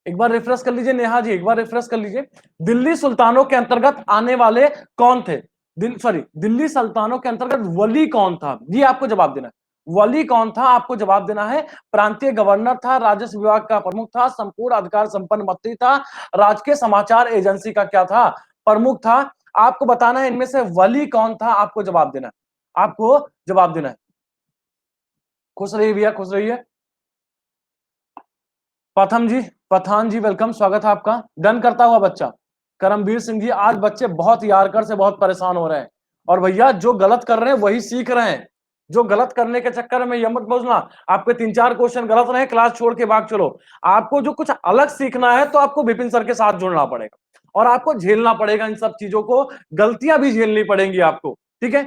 एक बार रिफ्रेश कर लीजिए नेहा जी, एक बार रिफ्रेश कर लीजिए। दिल्ली सुल्तानों के अंतर्गत आने वाले कौन थे? दिल्ली सुल्तानों के अंतर्गत वली कौन था? ये आपको जवाब देना है, वली कौन था आपको जवाब देना है। प्रांतीय गवर्नर था, राजस्व विभाग का प्रमुख था, संपूर्ण अधिकार संपन्न मंत्री था, राजकीय समाचार एजेंसी का क्या था? प्रमुख था। आपको बताना है इनमें से वली कौन था, आपको जवाब देना है, आपको जवाब देना है। खुश रहिए भैया, खुश रहिए। प्रथम जी, पठान जी वेलकम, स्वागत है आपका। डन करता हुआ बच्चा करमवीर सिंह जी, आज बच्चे बहुत यारकर से बहुत परेशान हो रहे हैं, और भैया जो गलत कर रहे हैं वही सीख रहे हैं। जो गलत करने के चक्कर में ये मत बोलना आपके 3-4 क्वेश्चन गलत रहे, क्लास छोड़ के भाग चलो। आपको जो कुछ अलग सीखना है तो आपको विपिन सर के साथ जुड़ना पड़ेगा, और आपको झेलना पड़ेगा इन सब चीजों को, गलतियां भी झेलनी पड़ेंगी आपको, ठीक है,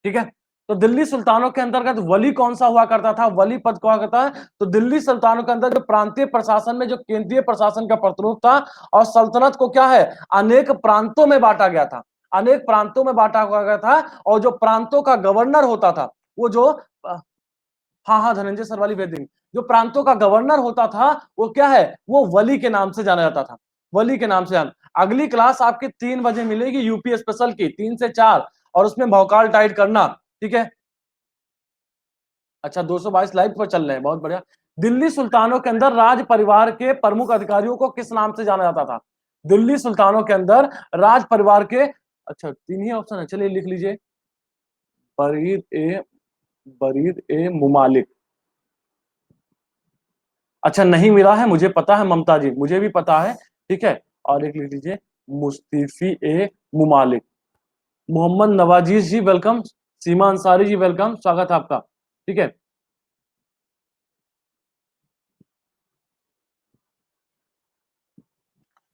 ठीक है। तो दिल्ली सुल्तानों के अंतर्गत वली कौन सा हुआ करता था? वली पद कहा करता है। तो दिल्ली सुल्तानों के अंदर जो प्रांतीय प्रशासन में जो केंद्रीय प्रशासन का प्रतिरूप था, और सल्तनत को क्या है अनेक प्रांतों में बांटा गया था, अनेक प्रांतों में बांटा हुआ गया था। और जो प्रांतों का गवर्नर होता था, वो जो हाँ हाँ धनंजय सर वाली वेदिंग, जो प्रांतों का गवर्नर होता था वो क्या है, वो वली के नाम से जाना जाता था, वली के नाम से अगली क्लास आपकी 3 बजे मिलेगी यूपी स्पेशल की, 3 से 4, और उसमें भौकाल टाइट करना, ठीक है। अच्छा 222 लाइव पर चल रहे हैं, बहुत बढ़िया। दिल्ली सुल्तानों के अंदर राज परिवार के प्रमुख अधिकारियों को किस नाम से जाना जाता था? दिल्ली सुल्तानों के अंदर राज परिवार के, अच्छा 3 ही ऑप्शन है, चलिए लिख लीजिए। बरीद ए मुमालिक। अच्छा नहीं मिला है, मुझे पता है ममता जी, मुझे भी पता है, ठीक है। और एक लिख लीजिए मुस्तफी ए मुमालिक। मोहम्मद नवाजीज जी वेलकम, सीमा अंसारी जी वेलकम, स्वागत है आपका, ठीक है।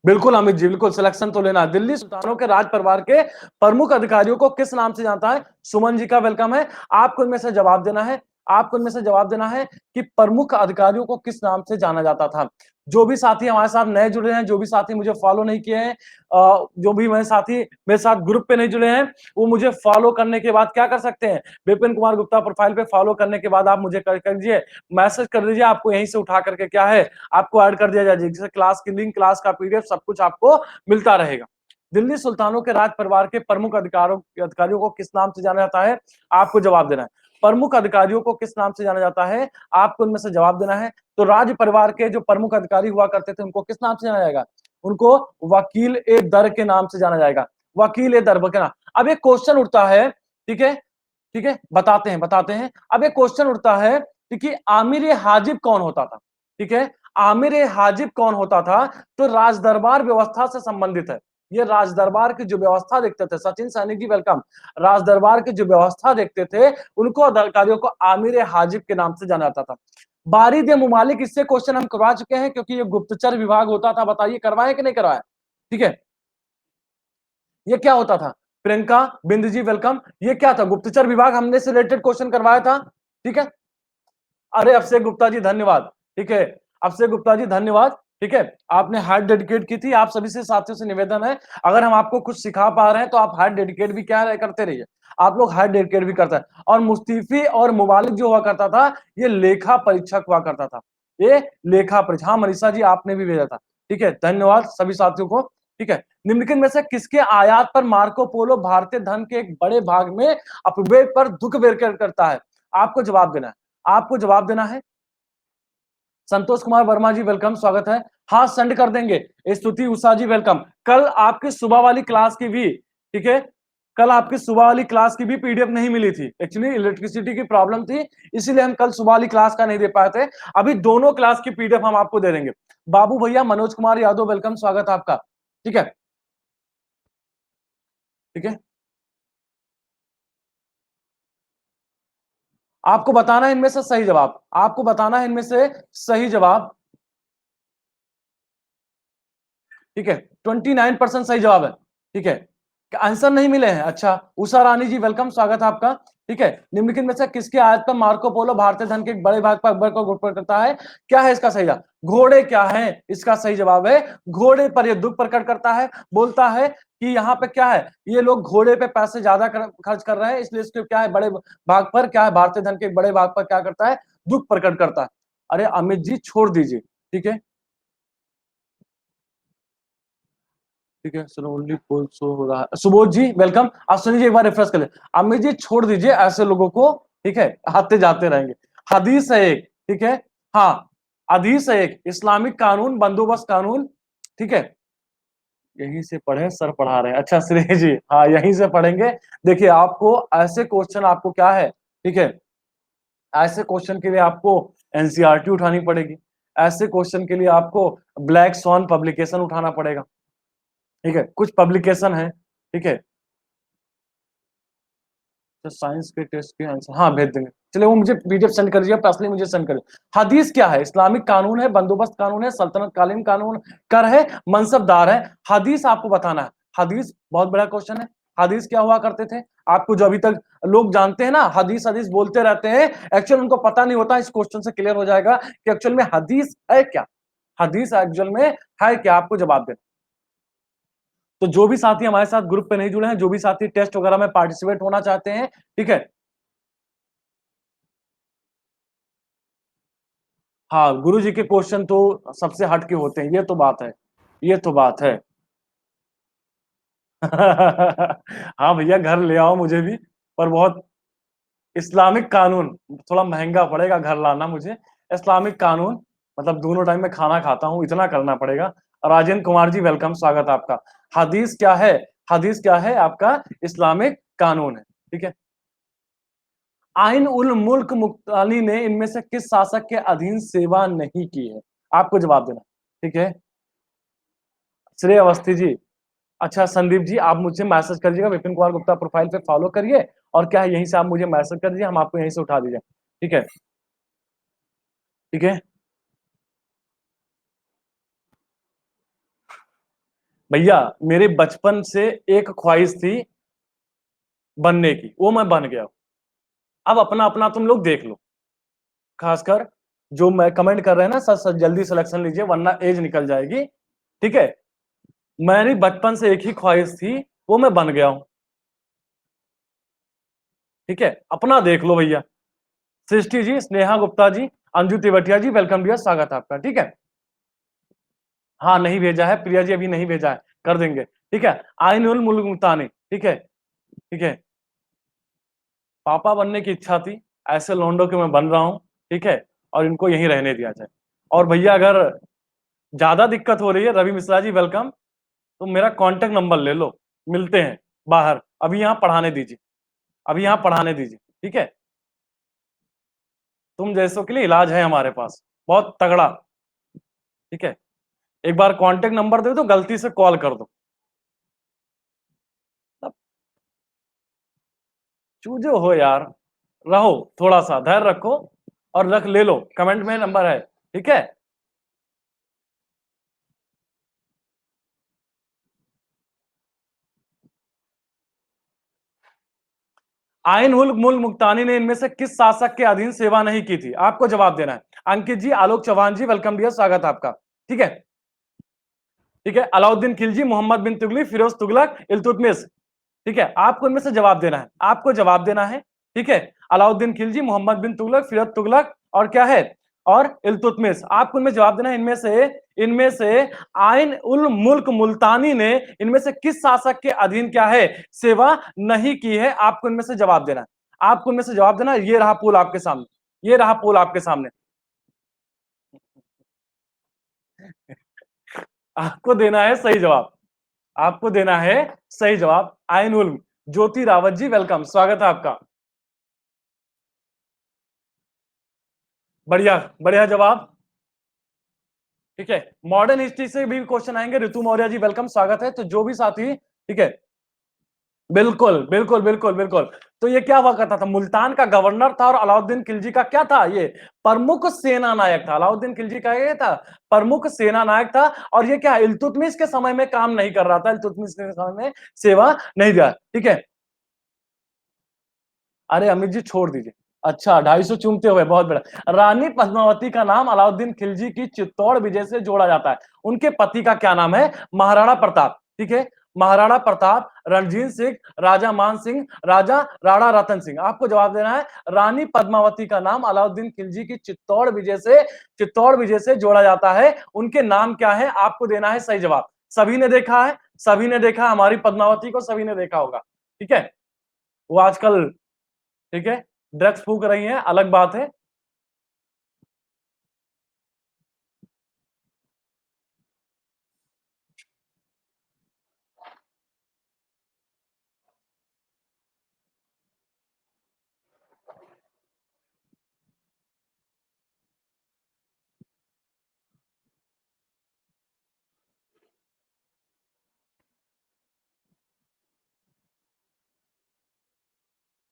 बिल्कुल अमित जी, बिल्कुल सिलेक्शन तो लेना है। दिल्ली सुल्तानों के राज परिवार के प्रमुख अधिकारियों को किस नाम से जानता है? सुमन जी का वेलकम है। आपको इनमें से जवाब देना है, आपको इनमें से जवाब देना है कि प्रमुख अधिकारियों को किस नाम से जाना जाता था। जो भी साथी हमारे साथ नए जुड़े हैं, जो भी साथी मुझे फॉलो नहीं किए हैं, जो भी मेरे साथी मेरे साथ ग्रुप पे नहीं जुड़े हैं, वो मुझे फॉलो करने के बाद क्या कर सकते हैं? विपिन कुमार गुप्ता प्रोफाइल पे फॉलो करने के बाद आप मुझे कर दीजिए, मैसेज कर दीजिए, आपको यहीं से उठा करके क्या है, आपको ऐड कर दिया जाएगा, जैसे क्लास की लिंक, क्लास का पीडीएफ, सब कुछ आपको मिलता रहेगा। दिल्ली सुल्तानों के राज परिवार के प्रमुख अधिकारियों को किस नाम से जाना जाता है? आपको जवाब देना है। प्रमुख अधिकारियों को किस नाम से जाना जाता है? आपको इनमें से जवाब देना है। तो राज परिवार के जो प्रमुख अधिकारी हुआ करते थे, उनको किस नाम से जाना जाएगा? उनको वकील ए दर के नाम से जाना जाएगा। वकील ए दर के नाम। अब एक क्वेश्चन उठता है, ठीक है, ठीक है, बताते हैं। अब एक क्वेश्चन उठता है कि आमिर हाजिब कौन होता था? ठीक है, आमिर हाजिब कौन होता था? तो राजदरबार व्यवस्था से संबंधित है। ये राजदरबार की जो व्यवस्था देखते थे, सचिन सैनिक जी वेलकम, राजदरबार की जो व्यवस्था देखते थे, उनको अधिकारियों को आमिर हाजिब के नाम से जाना जाता था। बारिद ए मुमालिक, इससे क्वेश्चन हम करवा चुके हैं, क्योंकि ये गुप्तचर विभाग होता था। बताइए करवाए कि नहीं करवाए? ठीक है, ये क्या होता था? प्रियंका बिंद जी वेलकम, ये क्या था? गुप्तचर विभाग, हमने से रिलेटेड क्वेश्चन करवाया था, ठीक है। अरे अभिषेक गुप्ता जी धन्यवाद, ठीक है, अभिषेक गुप्ता जी धन्यवाद, ठीक है, आपने हार्ट डेडिकेट की थी। आप सभी से साथियों से निवेदन है, अगर हम आपको कुछ सिखा पा रहे हैं तो आप हार्ट डेडिकेट भी क्या करते रहिए, आप लोग हार्ट डेडिकेट भी करते हैं। और मुस्तफी और मुबालिक जो हुआ करता था, ये लेखा परीक्षक हुआ करता था, ये लेखा परीक्षक। हाँ मनीषा जी आपने भी भेजा था, ठीक है, धन्यवाद सभी साथियों को, ठीक है। निम्नलिखित में से किसके आयात पर मार्को पोलो भारतीय धन के एक बड़े भाग में अपव्यय पर दुख व्यक्त करता है? आपको जवाब देना है, आपको जवाब देना है। संतोष कुमार वर्मा जी वेलकम, स्वागत है। हाँ सेंड कर देंगे। स्तुति उषा जी वेलकम। कल आपकी सुबह वाली क्लास की भी, ठीक है, कल आपकी सुबह वाली क्लास की भी पीडीएफ नहीं मिली थी, एक्चुअली इलेक्ट्रिसिटी की प्रॉब्लम थी, इसीलिए हम कल सुबह वाली क्लास का नहीं दे पाए थे। अभी दोनों क्लास की पीडीएफ हम आपको दे देंगे। बाबू भैया मनोज कुमार यादव वेलकम, स्वागत है आपका, ठीक है, ठीक है। आपको बताना है इनमें से सही जवाब, आपको बताना है इनमें से सही जवाब, ठीक है। 29% सही जवाब है, ठीक है। आंसर नहीं मिले हैं, अच्छा उषा रानी जी वेलकम, स्वागत है आपका, ठीक है। निम्नलिखित में से किसके आयत पर मार्को पोलो भारतीय धन के एक बड़े भाग पर अकबर को गुप्त करता है? क्या है इसका सही जवाब? घोड़े क्या है, इसका सही जवाब है घोड़े पर यह दुख प्रकट करता है, बोलता है कि यहाँ पे क्या है, ये लोग घोड़े पे पैसे ज्यादा खर्च कर रहे हैं, इसलिए इसके क्या है, बड़े भाग पर क्या है, भारतीय धन के एक बड़े भाग पर क्या करता है, दुख प्रकट करता है। अरे अमित जी छोड़ दीजिए, ठीक है, ठीक है, सुनो ओनली पोल शो हो रहा है। सुबोध जी वेलकम, आप सुनिए एक बार रिफ्रेश कर ले। अमित जी छोड़ दीजिए ऐसे लोगों को, ठीक है, आते जाते रहेंगे। हदीस है एक, ठीक है, हाँ, हदीस है एक, इस्लामिक कानून, बंदोबस्त कानून, ठीक है, यहीं से पढ़े, सर पढ़ा रहे हैं, अच्छा श्रेय जी, हाँ यहीं से पढ़ेंगे। देखिए आपको ऐसे क्वेश्चन, आपको क्या है, ठीक है, ऐसे क्वेश्चन के लिए आपको एनसीईआरटी उठानी पड़ेगी, ऐसे क्वेश्चन के लिए आपको ब्लैक स्वॉन पब्लिकेशन उठाना पड़ेगा, ठीक है, कुछ पब्लिकेशन है, ठीक है। तो साइंस के टेस्ट के आंसर हाँ भेज देंगे, चलिए वो मुझे पीडीएफ सेंड कर दीजिए, पर्सनली मुझे सेंड करिए। हदीस क्या है? इस्लामिक कानून है, बंदोबस्त कानून है, सल्तनत कालीन कानून, कर है, मनसबदार है। हदीस आपको बताना है, हदीस बहुत बड़ा क्वेश्चन है। हदीस क्या हुआ करते थे? आपको जो अभी तक लोग जानते हैं ना, हदीस हदीस बोलते रहते हैं, एक्चुअल उनको पता नहीं होता, इस क्वेश्चन से क्लियर हो जाएगा कि एक्चुअल में हदीस है क्या, हदीस एक्चुअल में है क्या, आपको जवाब देना। तो जो भी साथी हमारे साथ ग्रुप पे नहीं जुड़े हैं, जो भी साथी टेस्ट वगैरह में पार्टिसिपेट होना चाहते हैं, ठीक है, हाँ गुरु जी के क्वेश्चन तो सबसे हट के होते हैं, ये तो बात है, ये तो बात है। हाँ भैया घर ले आओ मुझे भी, पर बहुत इस्लामिक कानून थोड़ा महंगा पड़ेगा घर लाना मुझे। इस्लामिक कानून मतलब दोनों टाइम में खाना खाता हूँ, इतना करना पड़ेगा। राजेंद्र कुमार जी वेलकम, स्वागत है आपका। हदीस क्या है? हदीस क्या है? आपका इस्लामिक कानून है, ठीक है। आइन उल मुल्क मुक्तानी ने इनमें से किस शासक के अधीन सेवा नहीं की है? आपको जवाब देना, ठीक है। श्रेय अवस्थी जी, अच्छा संदीप जी, आप मुझे मैसेज कर दीजिएगा, विपिन कुमार गुप्ता प्रोफाइल पे फॉलो करिए और क्या है यहीं से आप मुझे मैसेज कर दीजिए, हम आपको यहीं से उठा दीजिए, ठीक है, ठीक है। भैया मेरे बचपन से एक ख्वाहिश थी बनने की, वो मैं बन गया। अब अपना अपना तुम लोग देख लो, खासकर जो मैं कमेंट कर रहे हैं ना, सर सर जल्दी सिलेक्शन लीजिए वरना एज निकल जाएगी, ठीक है। मेरी बचपन से एक ही ख्वाहिश थी, वो मैं बन गया हूं, ठीक है। अपना देख लो भैया। सृष्टि जी, स्नेहा गुप्ता जी, अंजू तिवटिया जी वेलकम डियर, स्वागत है आपका, ठीक है। हाँ नहीं भेजा है, प्रिया जी अभी नहीं भेजा है, कर देंगे, ठीक है। आइनुल मुल्क मुतानी, ठीक है, ठीक है। पापा बनने की इच्छा थी, ऐसे लौंडों के मैं बन रहा हूं, ठीक है, और इनको यहीं रहने दिया जाए। और भैया अगर ज्यादा दिक्कत हो रही है, रवि मिश्रा जी वेलकम, तो मेरा कांटेक्ट नंबर ले लो, मिलते हैं बाहर, अभी यहाँ पढ़ाने दीजिए, अभी यहाँ पढ़ाने दीजिए, ठीक है। तुम जैसों के लिए इलाज है हमारे पास, बहुत तगड़ा, ठीक है। एक बार कांटेक्ट नंबर दे दो, गलती से कॉल कर दो। चूजे हो यार, रहो, थोड़ा सा धैर्य रखो और रख ले लो, कमेंट में नंबर है, ठीक है। आइन उल मुल्क मुक्तानी ने इनमें से किस शासक के अधीन सेवा नहीं की थी? आपको जवाब देना है। अंकित जी, आलोक चौहान जी वेलकम डियर, स्वागत है आपका, ठीक है, ठीक है। अलाउद्दीन खिलजी, मोहम्मद बिन तुगली, फिरोज तुगलक, इल्तुतमिश, ठीक है। आपको इनमें से जवाब देना है, आपको जवाब देना है, ठीक है। अलाउद्दीन खिलजी, मोहम्मद बिन तुगलक, फिरोज तुगलक और क्या है, और इल्तुतमिश। आपको इनमें जवाब देना है, इनमें से आइन उल मुल्क मुल्तानी ने इनमें से किस शासक के अधीन क्या है, सेवा नहीं की है? आपको इनमें से जवाब देना है, आपको इनमें से जवाब देना है। ये रहा पोल आपके सामने, ये रहा पोल आपके सामने। आपको देना है सही जवाब, आपको देना है सही जवाब, आइन उल। ज्योति रावत जी वेलकम, स्वागत है आपका, बढ़िया बढ़िया जवाब, ठीक है। मॉडर्न हिस्ट्री से भी क्वेश्चन आएंगे, ऋतु मौर्य जी वेलकम, स्वागत है। तो जो भी साथी, ठीक है, बिल्कुल बिल्कुल बिल्कुल बिल्कुल। तो ये क्या हुआ करता था, मुल्तान का गवर्नर था और अलाउद्दीन खिलजी का क्या था, ये प्रमुख सेना नायक था। अलाउद्दीन खिलजी का ये था प्रमुख सेना नायक था। और ये क्या, इल्तुतमिश के समय में काम नहीं कर रहा था, इल्तुतमिश के समय में सेवा नहीं दिया, ठीक है। अरे अमित जी छोड़ दीजिए, अच्छा 250 चूमते हुए, बहुत बड़ा। रानी पद्मावती का नाम अलाउद्दीन खिलजी की चित्तौड़ विजय से जोड़ा जाता है। उनके पति का क्या नाम है? महाराणा प्रताप, ठीक है। महाराणा प्रताप, रणजीत सिंह, राजा मान सिंह, राजा राणा रतन सिंह। आपको जवाब देना है, रानी पद्मावती का नाम अलाउद्दीन खिलजी की चित्तौड़ विजय से जोड़ा जाता है। उनके नाम क्या है? आपको देना है सही जवाब। सभी ने देखा है, सभी ने देखा हमारी पद्मावती को, सभी ने देखा होगा, ठीक है। वो आजकल, ठीक है, ड्रग्स फूक रही हैं, अलग बात है।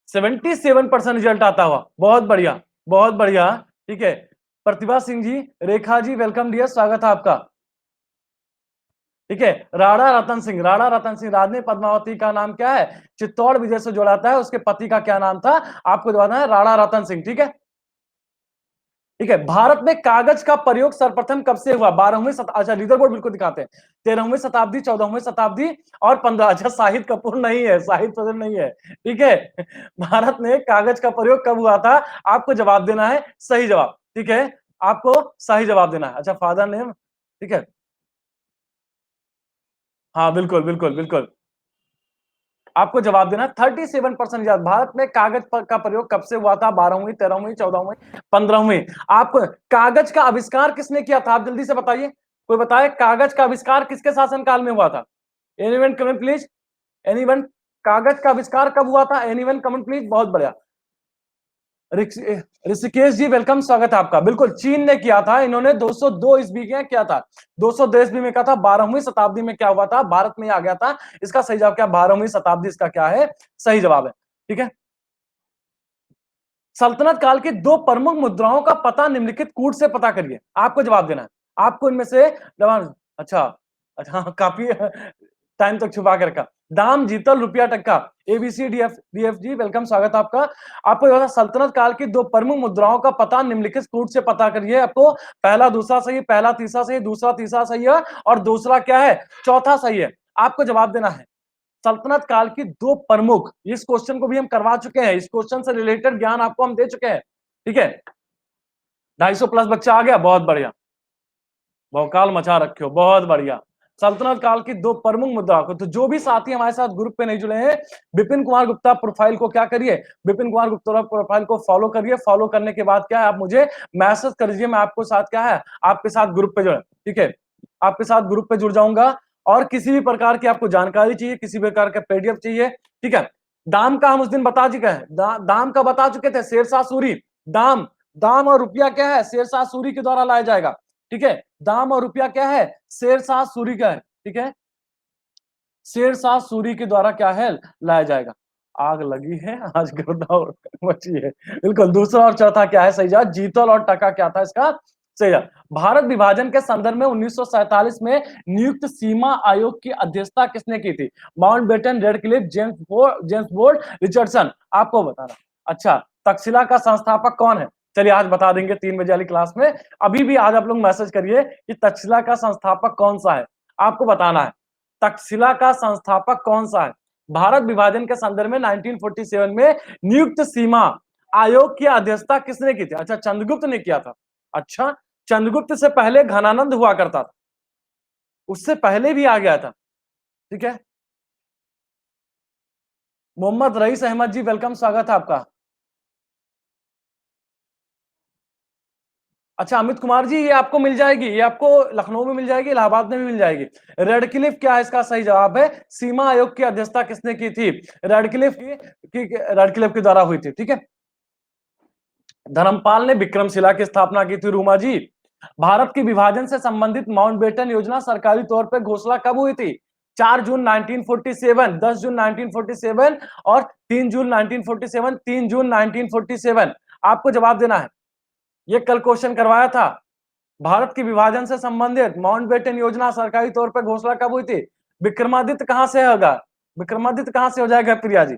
सेवेंटी 7% रिजल्ट आता हुआ, बहुत बढ़िया, बहुत बढ़िया, ठीक है। प्रतिभा सिंह जी, रेखा जी वेलकम डियर, स्वागत है आपका, ठीक है। राणा रतन सिंह, रानी पद्मावती का नाम क्या है? चित्तौड़ विजय से जोड़ाता है, उसके पति का क्या नाम था? आपको बताना है, राणा रतन सिंह, ठीक है, ठीक है। भारत में कागज का प्रयोग सर्वप्रथम कब से हुआ? 12वीं शताब्दी, अच्छा लीडर बोर्ड बिल्कुल दिखाते हैं, 13वीं शताब्दी, 14वीं शताब्दी और 15। अच्छा शाहिद कपूर नहीं है, शाहिद कपूर नहीं है, ठीक है। भारत में कागज का प्रयोग कब हुआ था? आपको जवाब देना है सही जवाब, ठीक है, आपको सही जवाब देना है। अच्छा फादर नेम, ठीक है, हाँ बिल्कुल बिल्कुल बिल्कुल, आपको जवाब देना। 37% भारत में कागज का प्रयोग कब से हुआ था? 12वीं, 13वीं, 14वीं, 15वीं। आप, कागज का आविष्कार किसने किया था? आप जल्दी से बताइए, कोई बताए कागज का आविष्कार किसके शासनकाल में हुआ था? एनीवन कमेंट प्लीज, एनीवन, कागज का आविष्कार कब हुआ था? एनीवन कमेंट प्लीज, बहुत बढ़िया। ऋषिकेश जी वेलकम, स्वागत है आपका। बिल्कुल चीन ने किया था, इन्होंने 202 ईस्वी में किया था, 202 ईस्वी में क्या था, 12वीं शताब्दी में क्या हुआ था, भारत में आ गया था। इसका सही जवाब क्या, 12वीं शताब्दी इसका क्या है, सही जवाब है। ठीक है, सल्तनत काल की दो प्रमुख मुद्राओं का पता निम्नलिखित कूट से पता करिए, आपको जवाब देना है। आपको इनमें से जवाब, अच्छा अच्छा हाँ, काफी टाइम तक छुपा के रखा। दाम, जीतल, रुपया, टक्का, एबीसी डीएफ जी वेलकम, स्वागत है आपका। आपको ये सल्तनत काल की दो प्रमुख मुद्राओं का पता निम्नलिखित कूट से पता करिए। आपको पहला दूसरा सही, पहला तीसरा सही, दूसरा तीसरा सही है, और दूसरा क्या है, चौथा सही है। आपको जवाब देना है सल्तनत काल की दो प्रमुख, इस क्वेश्चन को भी हम करवा चुके हैं, इस क्वेश्चन से रिलेटेड ज्ञान आपको हम दे चुके हैं। ठीक है, 250 प्लस बच्चा आ गया, बहुत बढ़िया, भौकाल मचा रखे हो, बहुत बढ़िया। सल्तनत काल की दो प्रमुख मुद्राओं को, तो जो भी साथी हमारे साथ ग्रुप पे नहीं जुड़े हैं, विपिन कुमार गुप्ता प्रोफाइल को क्या करिए, विपिन कुमार गुप्ता प्रोफाइल को फॉलो करिए। फॉलो करने के बाद क्या है, आप मुझे मैसेज कर दीजिए, मैं आपको साथ क्या है, आपके साथ ग्रुप पे जुड़े। ठीक है, आपके साथ ग्रुप पे जुड़ जाऊंगा। और किसी भी प्रकार की आपको जानकारी चाहिए, किसी भी प्रकार का पीडीएफ चाहिए, ठीक है। दाम का हम उस दिन बता चुके हैं, दाम का बता चुके थे, शेरशाह सूरी। दाम, दाम और रुपया क्या है, शेरशाह सूरी के द्वारा लाया जाएगा। ठीक है, दाम और रुपया क्या है, शेरशाह सूरी का है। ठीक है, शेरशाह सूरी के द्वारा क्या है, लाया जाएगा। आग लगी है आज, गर्दा मची है। बिल्कुल, दूसरा और चौथा क्या है सही जवाब, जीतल और टका क्या था इसका सही जवाब। भारत विभाजन के संदर्भ में 1947 में नियुक्त सीमा आयोग की अध्यक्षता किसने की थी? Mountbatten, Radcliffe, James board, Richardson, आपको बताना। अच्छा, तक्षशिला का संस्थापक कौन है? चलिए आज बता देंगे 3 बजे वाली क्लास में। अभी भी आज आप लोग मैसेज करिए कि तक्षशिला का संस्थापक कौन सा है, आपको बताना है। तक्षशिला का संस्थापक कौन सा है? भारत विभाजन के संदर्भ में 1947 में नियुक्त सीमा आयोग की अध्यक्षता किसने की थी? अच्छा, चंद्रगुप्त ने किया था। अच्छा, चंद्रगुप्त से पहले घनानंद हुआ करता था, उससे पहले भी आ गया था। ठीक है, मोहम्मद रईस अहमद जी वेलकम, स्वागत है आपका। अच्छा, अमित कुमार जी, ये आपको मिल जाएगी, ये आपको लखनऊ में मिल जाएगी, इलाहाबाद में भी मिल जाएगी। रेडक्लिफ क्या है इसका सही जवाब है, सीमा आयोग की अध्यक्षता किसने की थी? रेडक्लिफ की रेडक्लिफ के द्वारा हुई थी। ठीक है, धर्मपाल ने विक्रमशिला की स्थापना की थी। रूमा जी, भारत के विभाजन से संबंधित माउंटबेटन योजना सरकारी तौर पर घोषणा कब हुई थी? 4 जून 1947, 10 जून 1947 और 3 जून 1947, 3 जून 1947। आपको जवाब देना है, ये कल क्वेश्चन करवाया था। भारत के विभाजन से संबंधित माउंटबेटन योजना सरकारी तौर पर घोषणा कब हुई थी? विक्रमादित्य कहां से होगा, विक्रमादित्य कहां से हो जाएगा प्रिया जी?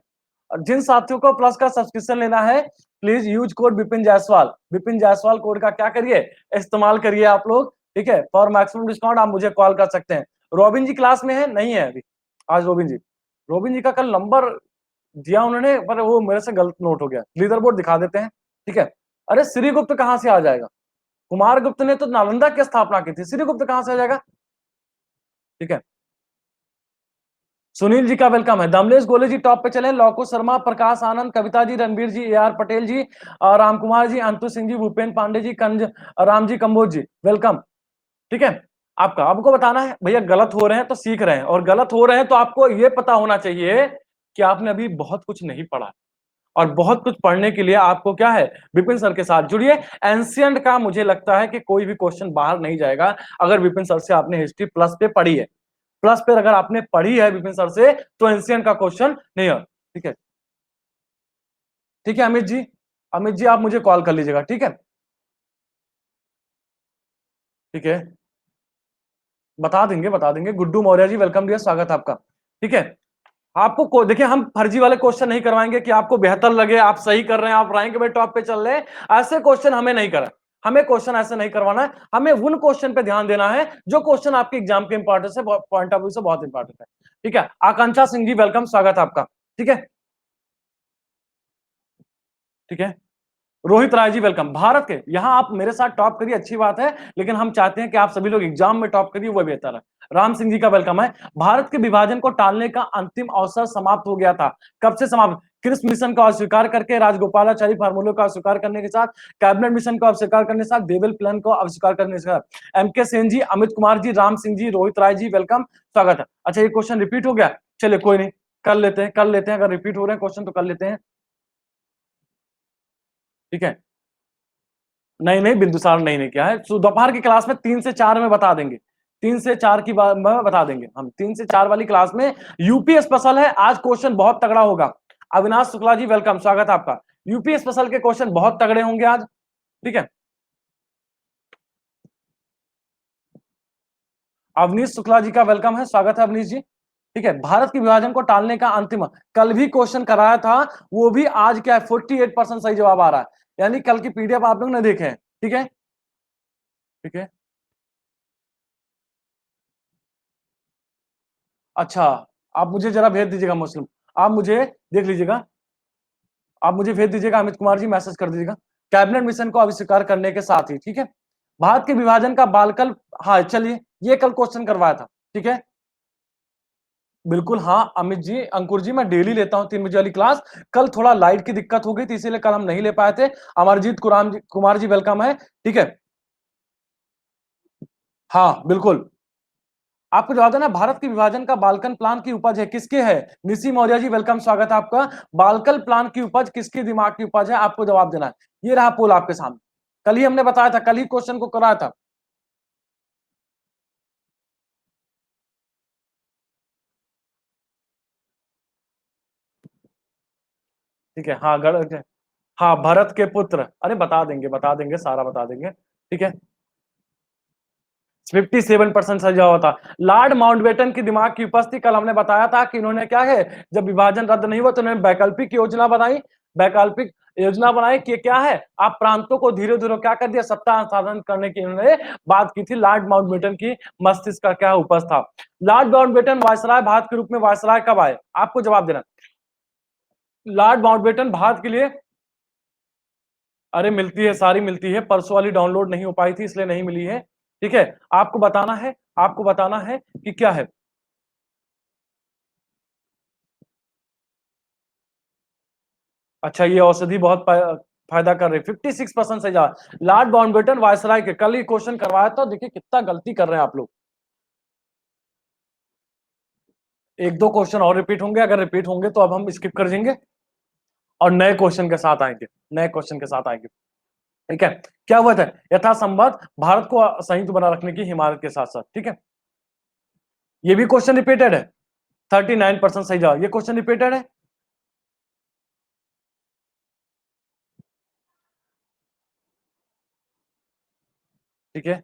और जिन साथियों को प्लस का सब्सक्रिप्शन लेना है, please use code Vipin Jaiswal, Vipin Jaiswal code का क्या करिए, इस्तेमाल करिए आप लोग। ठीक है, फॉर मैक्सिमम डिस्काउंट आप मुझे कॉल कर सकते हैं। रोबिन जी क्लास में है, नहीं है अभी आज रोबिन जी? रोबिन जी का कल नंबर दिया उन्होंने, पर वो मेरे से गलत नोट हो गया। लीडर बोर्ड दिखा देते हैं। ठीक है, अरे श्रीगुप्त कहां से आ जाएगा, कुमार गुप्त ने तो नालंदा की स्थापना की थी, श्रीगुप्त कहां से आ जाएगा? ठीक है, सुनील जी का वेलकम है। दमलेश गोले जी टॉप पे चले, Lauko Sharma, Prakash Anand, Kavita ji, Ranbir ji, A R Patel ji, Ram Kumar ji, Antu Singh ji, Bhupen Pandey ji, Kanj Ram ji, Kamboj ji, welcome. ठीक है, आपका आपको बताना है भैया, गलत हो रहे हैं तो सीख रहे हैं, और गलत हो रहे हैं तो आपको यह पता होना चाहिए कि आपने अभी बहुत कुछ नहीं पढ़ा, और बहुत कुछ पढ़ने के लिए आपको क्या है, विपिन सर के साथ जुड़िए। एंशियंट का मुझे लगता है कि कोई भी क्वेश्चन बाहर नहीं जाएगा अगर विपिन सर से आपने हिस्ट्री प्लस पे पढ़ी है। प्लस पे अगर आपने पढ़ी है विपिन सर से, तो एंशियंट का क्वेश्चन नहीं है। ठीक है, ठीक है अमित जी, अमित जी आप मुझे कॉल कर लीजिएगा। ठीक है, ठीक है, बता देंगे बता देंगे। गुड्डू मौर्य जी वेलकम डियर, स्वागत है आपका। ठीक है, आपको देखिए, हम फर्जी वाले क्वेश्चन नहीं करवाएंगे कि आपको बेहतर लगे, आप सही कर रहे हैं, आप रैंक में टॉप पे चल रहे हैं, ऐसे क्वेश्चन हमें नहीं करा, हमें क्वेश्चन ऐसे नहीं करवाना है। हमें उन क्वेश्चन पे ध्यान देना है जो क्वेश्चन आपके एग्जाम के इंपॉर्टेंस से पॉइंट ऑफ व्यू से बहुत इंपॉर्टेंट है। ठीक है, आकांक्षा सिंह जी वेलकम, स्वागत है आपका। ठीक है, ठीक है, रोहित राय जी वेलकम। भारत के यहां आप मेरे साथ टॉप करिए, अच्छी बात है, लेकिन हम चाहते हैं कि आप सभी लोग एग्जाम में टॉप करिए, वो बेहतर है। राम सिंह जी का वेलकम है। भारत के विभाजन को टालने का अंतिम अवसर समाप्त हो गया था, कब से समाप्त? क्रिस मिशन को अस्वीकार करके राजगोपालाचारी फार्मूले को अस्वीकार करने के साथ, कैबिनेट मिशन को अस्वीकार करने के साथ, देवेल प्लान को अस्वीकार करने के साथ। एमके सेन जी, अमित कुमार जी, राम सिंह जी, रोहित राय जी, वेलकम, स्वागत है। अच्छा, ये क्वेश्चन रिपीट हो गया, चलिए कोई नहीं, कर लेते हैं, अगर रिपीट हो रहे हैं क्वेश्चन तो कर लेते हैं, ठीक है। नहीं नहीं बिंदुसार नहीं किया है, तो दोपहर की क्लास में 3 से 4 में बता देंगे, 3 से 4 की बात में बता देंगे हम, 3 से 4 वाली क्लास में। यूपी स्पेशल है, आज क्वेश्चन बहुत तगड़ा होगा। अविनाश शुक्ला जी वेलकम, स्वागत है आपका। यूपी स्पेशल के क्वेश्चन बहुत तगड़े होंगे आज, ठीक है। अवनीश शुक्ला जी का वेलकम है, स्वागत है अवनीश जी, ठीक है। भारत के विभाजन को टालने का अंतिम, कल भी क्वेश्चन कराया था, वो भी आज क्या है 48% सही जवाब आ रहा है, यानी कल की पीडीएफ आप लोग ने देखे हैं, ठीक है, ठीक है। अच्छा, आप मुझे जरा भेज दीजिएगा मुस्लिम, आप मुझे देख लीजिएगा, आप मुझे भेज दीजिएगा, अमित कुमार जी मैसेज कर दीजिएगा, कैबिनेट मिशन को अस्वीकार करने के साथ ही, ठीक है। भारत के विभाजन का बालकल, हाँ चलिए, ये कल क्वेश्चन करवाया था, ठीक है। बिल्कुल हाँ अमित जी, अंकुर जी, मैं डेली लेता हूं 3 बजे वाली क्लास, कल थोड़ा लाइट की दिक्कत हो गई थी, इसीलिए कल हम नहीं ले पाए थे। अमरजीत कुमार जी वेलकम है, ठीक है। हाँ बिल्कुल, आपको जवाब देना, भारत के विभाजन का बाल्कन प्लान की उपज है, किसके है? निशी मौर्य जी वेलकम, स्वागत है आपका। बाल्कन प्लान की उपज किसके दिमाग की उपज है, आपको जवाब देना है। ये रहा पोल आपके सामने, कल ही हमने बताया था, कल ही क्वेश्चन को कराया था। ठीक है, हाँ गढ़, हाँ भरत के पुत्र, अरे बता देंगे सारा बता देंगे, ठीक है। 57% सही जवाब था। लॉर्ड माउंटबेटन की दिमाग की उपस्थिति, कल हमने बताया था कि इन्होंने क्या है, जब विभाजन रद्द नहीं हुआ तो इन्होंने वैकल्पिक योजना बनाई, वैकल्पिक योजना बनाई कि क्या है, आप प्रांतों को धीरे धीरे क्या कर दिया, सत्ता हस्तांतरण करने की इन्होंने बात की थी। लॉर्ड माउंटबेटन की मस्तिष्क का क्या उपज था। लॉर्ड माउंटबेटन वायसराय भारत के रूप में वायसराय कब आए, आपको जवाब देना। लॉर्ड माउंटबेटन भारत के लिए, अरे मिलती है, सारी मिलती है, परसों वाली डाउनलोड नहीं हो पाई थी इसलिए नहीं मिली है, ठीक है। आपको बताना है, आपको बताना है कि क्या है। अच्छा, ये औषधि बहुत फायदा कर रही है, 56% सही जवाब। लॉर्ड माउंटबेटन वायसराय के, कल ही क्वेश्चन करवाया था, देखिए कितना गलती कर रहे हैं आप लोग। एक दो क्वेश्चन और रिपीट होंगे, अगर रिपीट होंगे तो अब हम स्किप कर देंगे और नए क्वेश्चन के साथ आएंगे, नए क्वेश्चन के साथ आएंगे, ठीक है। क्या हुआ था, यथासंभव भारत को संयुक्त बना रखने की हिमायत के साथ साथ, ठीक है। ये भी क्वेश्चन रिपीटेड है, 39% सही जवाब, ये क्वेश्चन रिपीटेड है। ठीक है,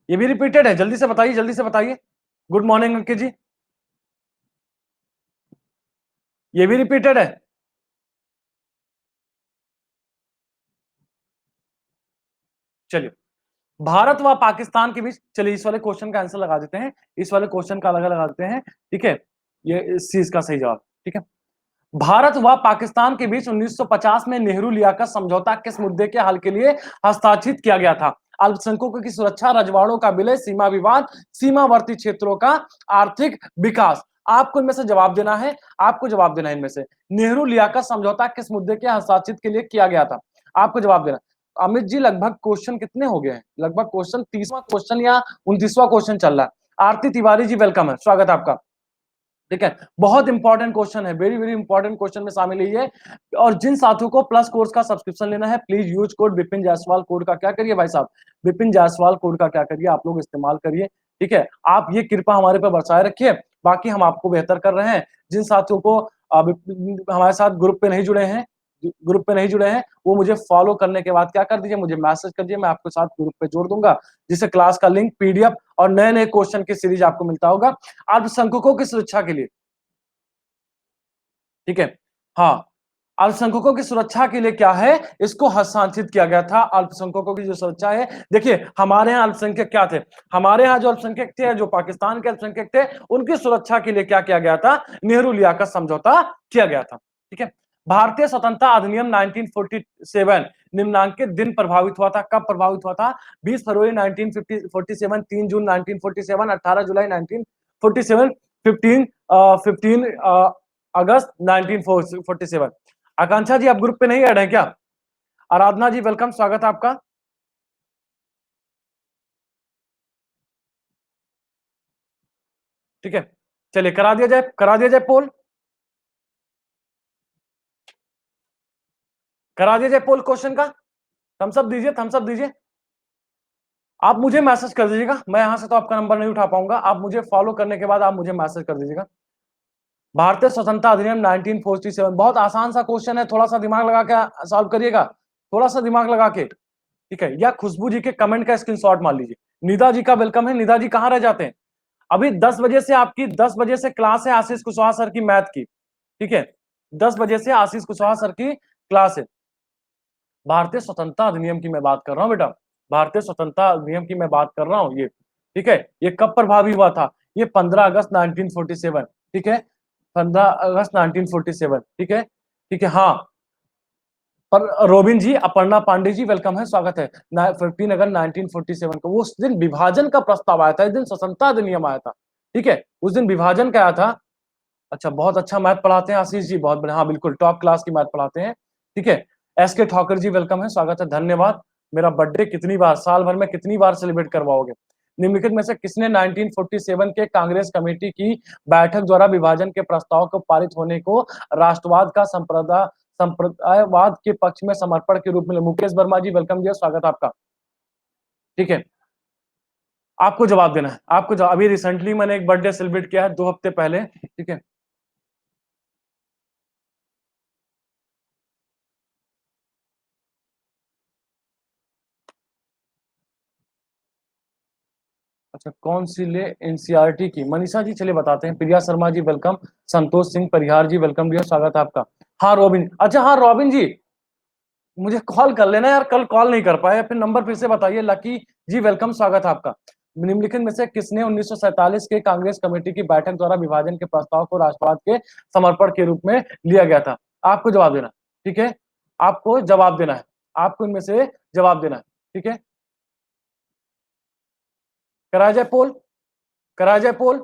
ये भी रिपीटेड है, जल्दी से बताइए, जल्दी से बताइए। गुड मॉर्निंग अंकित जी, ये भी रिपीटेड है। चलिए, भारत व पाकिस्तान के बीच, चलिए इस वाले क्वेश्चन का आंसर लगा देते हैं, इस वाले क्वेश्चन का अलग लगा देते हैं, ठीक है। ये इस चीज का सही जवाब, ठीक है। भारत व पाकिस्तान के बीच 1950 में नेहरू लियाकत समझौता किस मुद्दे के हल के लिए हस्ताक्षरित किया गया था? अल्पसंख्यकों की सुरक्षा, रजवाड़ों का विलय, सीमा विवाद, सीमावर्ती क्षेत्रों का आर्थिक विकास। आपको इनमें से जवाब देना है, आपको जवाब देना है इनमें से। नेहरू लियाकत समझौता किस मुद्दे के हस्ताक्षरित के लिए किया गया था, आपको जवाब देना। अमित जी, लगभग क्वेश्चन कितने हो गए हैं, लगभग क्वेश्चन 30वां क्वेश्चन या 29वां क्वेश्चन चल रहा है। आरती तिवारी जी वेलकम है, स्वागत है आपका, ठीक है। बहुत इंपॉर्टेंट क्वेश्चन है, वेरी वेरी इंपॉर्टेंट क्वेश्चन में शामिल है ये। और जिन साथियों को प्लस कोर्स का सब्सक्रिप्शन लेना है, please use code Vipin Jaiswal, code का क्या करिए भाई साहब, विपिन जायसवाल कोड का क्या करिए, आप लोग इस्तेमाल करिए, ठीक है। आप ये कृपा हमारे पर बरसाए रखिए, बाकी हम आपको बेहतर कर रहे हैं। जिन साथियों को हमारे साथ ग्रुप पे नहीं जुड़े हैं, ग्रुप पे नहीं जुड़े हैं, वो मुझे फॉलो करने के बाद क्या कर दीजिए, मुझे मैसेज कर दीजिए, मैं आपके साथ ग्रुप पे जोड़ दूंगा, जिससे क्लास का लिंक, पीडीएफ और नए नए क्वेश्चन की सीरीज आपको मिलता होगा। अल्पसंख्यकों की सुरक्षा के लिए, ठीक है, हाँ, अल्पसंख्यकों की सुरक्षा के लिए क्या है, इसको हस्तांतरित किया गया था। अल्पसंख्यकों की जो सुरक्षा है, देखिए हमारे यहाँ अल्पसंख्यक क्या थे, हमारे यहाँ जो अल्पसंख्यक थे, जो पाकिस्तान के अल्पसंख्यक थे, उनकी सुरक्षा के लिए क्या किया गया था, नेहरू लियाकत समझौता किया गया था, ठीक है। भारतीय स्वतंत्रता अधिनियम 1947 निम्नांकित दिन प्रभावित हुआ था, कब प्रभावित हुआ था? 20 फरवरी 1947, 3 जून 1947, 18 जुलाई 1947, 15 अगस्त 1947। आकांक्षा जी आप ग्रुप पे नहीं ऐड है क्या? आराधना जी वेलकम, स्वागत है आपका। ठीक है, चलिए करा दिया जाए पोल, करा दिया जाए पोल क्वेश्चन का। थम्स अप दीजिए, थम्स अप दीजिए। आप मुझे मैसेज कर दीजिएगा, मैं यहां से तो आपका नंबर नहीं उठा पाऊंगा, आप मुझे फॉलो करने के बाद आप मुझे मैसेज कर दीजिएगा। भारतीय स्वतंत्रता अधिनियम 1947, बहुत आसान सा क्वेश्चन है, थोड़ा सा दिमाग लगा के सॉल्व करिएगा, थोड़ा सा दिमाग लगा के। ठीक है, या खुशबू जी के कमेंट का स्क्रीनशॉट मान लीजिए। निदा जी का वेलकम है। निदा जी कहां रह जाते हैं? अभी 10 बजे से आपकी 10 बजे से क्लास है आशीष कुशवाहा सर की मैथ की। ठीक है, 10 बजे से आशीष कुशवाहा सर की क्लास है। भारतीय स्वतंत्रता अधिनियम की मैं बात कर रहा हूं बेटा, भारतीय स्वतंत्रता अधिनियम की मैं बात कर रहा हूं ये। ठीक है, ये कब प्रभावी हुआ था? ये 15 अगस्त 1947। ठीक है, 15 अगस्त 1947। ठीक है, ठीक है, हाँ। पर रोबिन जी, अपर्णा पांडे जी वेलकम है, स्वागत है। 15 अगस्त 1947 को उस दिन विभाजन का प्रस्ताव आया था, इस दिन स्वतंत्रता अधिनियम आया था। ठीक है, उस दिन विभाजन का आया था। अच्छा, बहुत अच्छा मैथ पढ़ाते हैं आशीष जी, बहुत बढ़िया, हाँ बिल्कुल टॉप क्लास की मैथ पढ़ाते हैं। ठीक है, एस के ठाकुर जी वेलकम है, स्वागत है, धन्यवाद। मेरा बर्थडे कितनी बार, साल भर में कितनी बार सेलिब्रेट करवाओगे? निम्नलिखित में से किसने 1947 के कांग्रेस कमेटी की बैठक द्वारा विभाजन के प्रस्ताव को पारित होने को राष्ट्रवाद का संप्रदायवाद के पक्ष में समर्पण के रूप में? मुकेश वर्मा जी वेलकम जी, स्वागत है आपका। ठीक है, आपको जवाब देना है, अभी रिसेंटली मैंने एक बर्थडे सेलिब्रेट किया है 2 हफ्ते पहले। ठीक है, अच्छा कौन सी ले? एनसीईआरटी की मनीषा जी, चलिए बताते हैं। प्रिया शर्मा जी वेलकम, संतोष सिंह परिहार जी वेलकम भैया, स्वागत है आपका। हाँ रॉबिन, अच्छा हाँ रॉबिन जी, मुझे कॉल कर लेना यार, कल कॉल नहीं कर पाए, फिर नंबर फिर से बताइए। लकी जी वेलकम, स्वागत है आपका। निम्नलिखित में से किसने 1947 के कांग्रेस कमेटी की बैठक द्वारा विभाजन के प्रस्ताव को राष्ट्रवाद के समर्पण के रूप में लिया गया था? आपको जवाब देना। ठीक है, आपको जवाब देना है, आपको इनमें से जवाब देना है। ठीक है, कराया जाए पोल, कराया जाए पोल।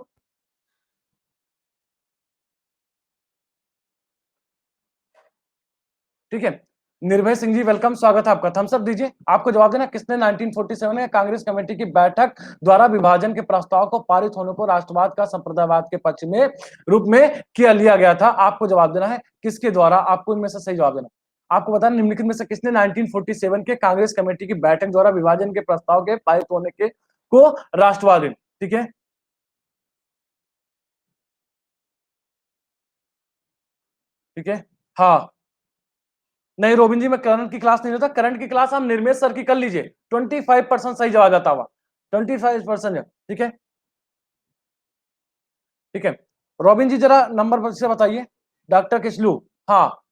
ठीक है, निर्भय सिंह जी वेलकम, स्वागत है आपका। थम्स अप दीजिए, आपको जवाब देना किसने 1947 में कांग्रेस कमेटी की बैठक द्वारा विभाजन के प्रस्ताव को पारित होने को राष्ट्रवाद का संप्रदायवाद के पक्ष में रूप में किया लिया गया था? आपको जवाब देना है किसके द्वारा, आपको इनमें से सही जवाब देना। आपको बताना निम्नलिखित में से किसने 1947 के कांग्रेस कमेटी की बैठक द्वारा विभाजन के प्रस्ताव के पारित होने के को राष्ट्रवाद। ठीक है, ठीक है, हाँ। नहीं रोबिन जी, मैं करंट की क्लास नहीं लेता, करंट की क्लास हम निर्मेश सर की कर लीजिए, 25% सही जवाब आता हुआ, 25%। ठीक है, ठीक है, रोबिन जी जरा नंबर से बताइए। डॉक्टर किचलू, हाँ,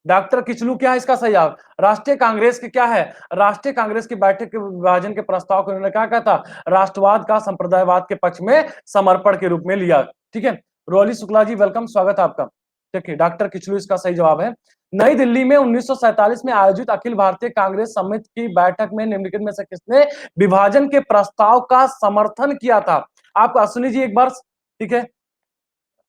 डॉक्टर किचलू क्या है इसका सही जवाब? राष्ट्रीय कांग्रेस की क्या है? राष्ट्रीय कांग्रेस की बैठक के विभाजन के प्रस्ताव को उन्होंने क्या कहा था? राष्ट्रवाद का संप्रदायवाद के पक्ष में समर्पण के रूप में लिया। ठीक है, रोली शुक्ला जी वेलकम, स्वागत है आपका। देखिए डॉक्टर किचलू इसका सही जवाब है। नई दिल्ली में 1947 में आयोजित अखिल भारतीय कांग्रेस समिति की बैठक में निम्नलिखित में से किसने विभाजन के प्रस्ताव का समर्थन किया था? आप अश्विनी जी एक बार, ठीक है,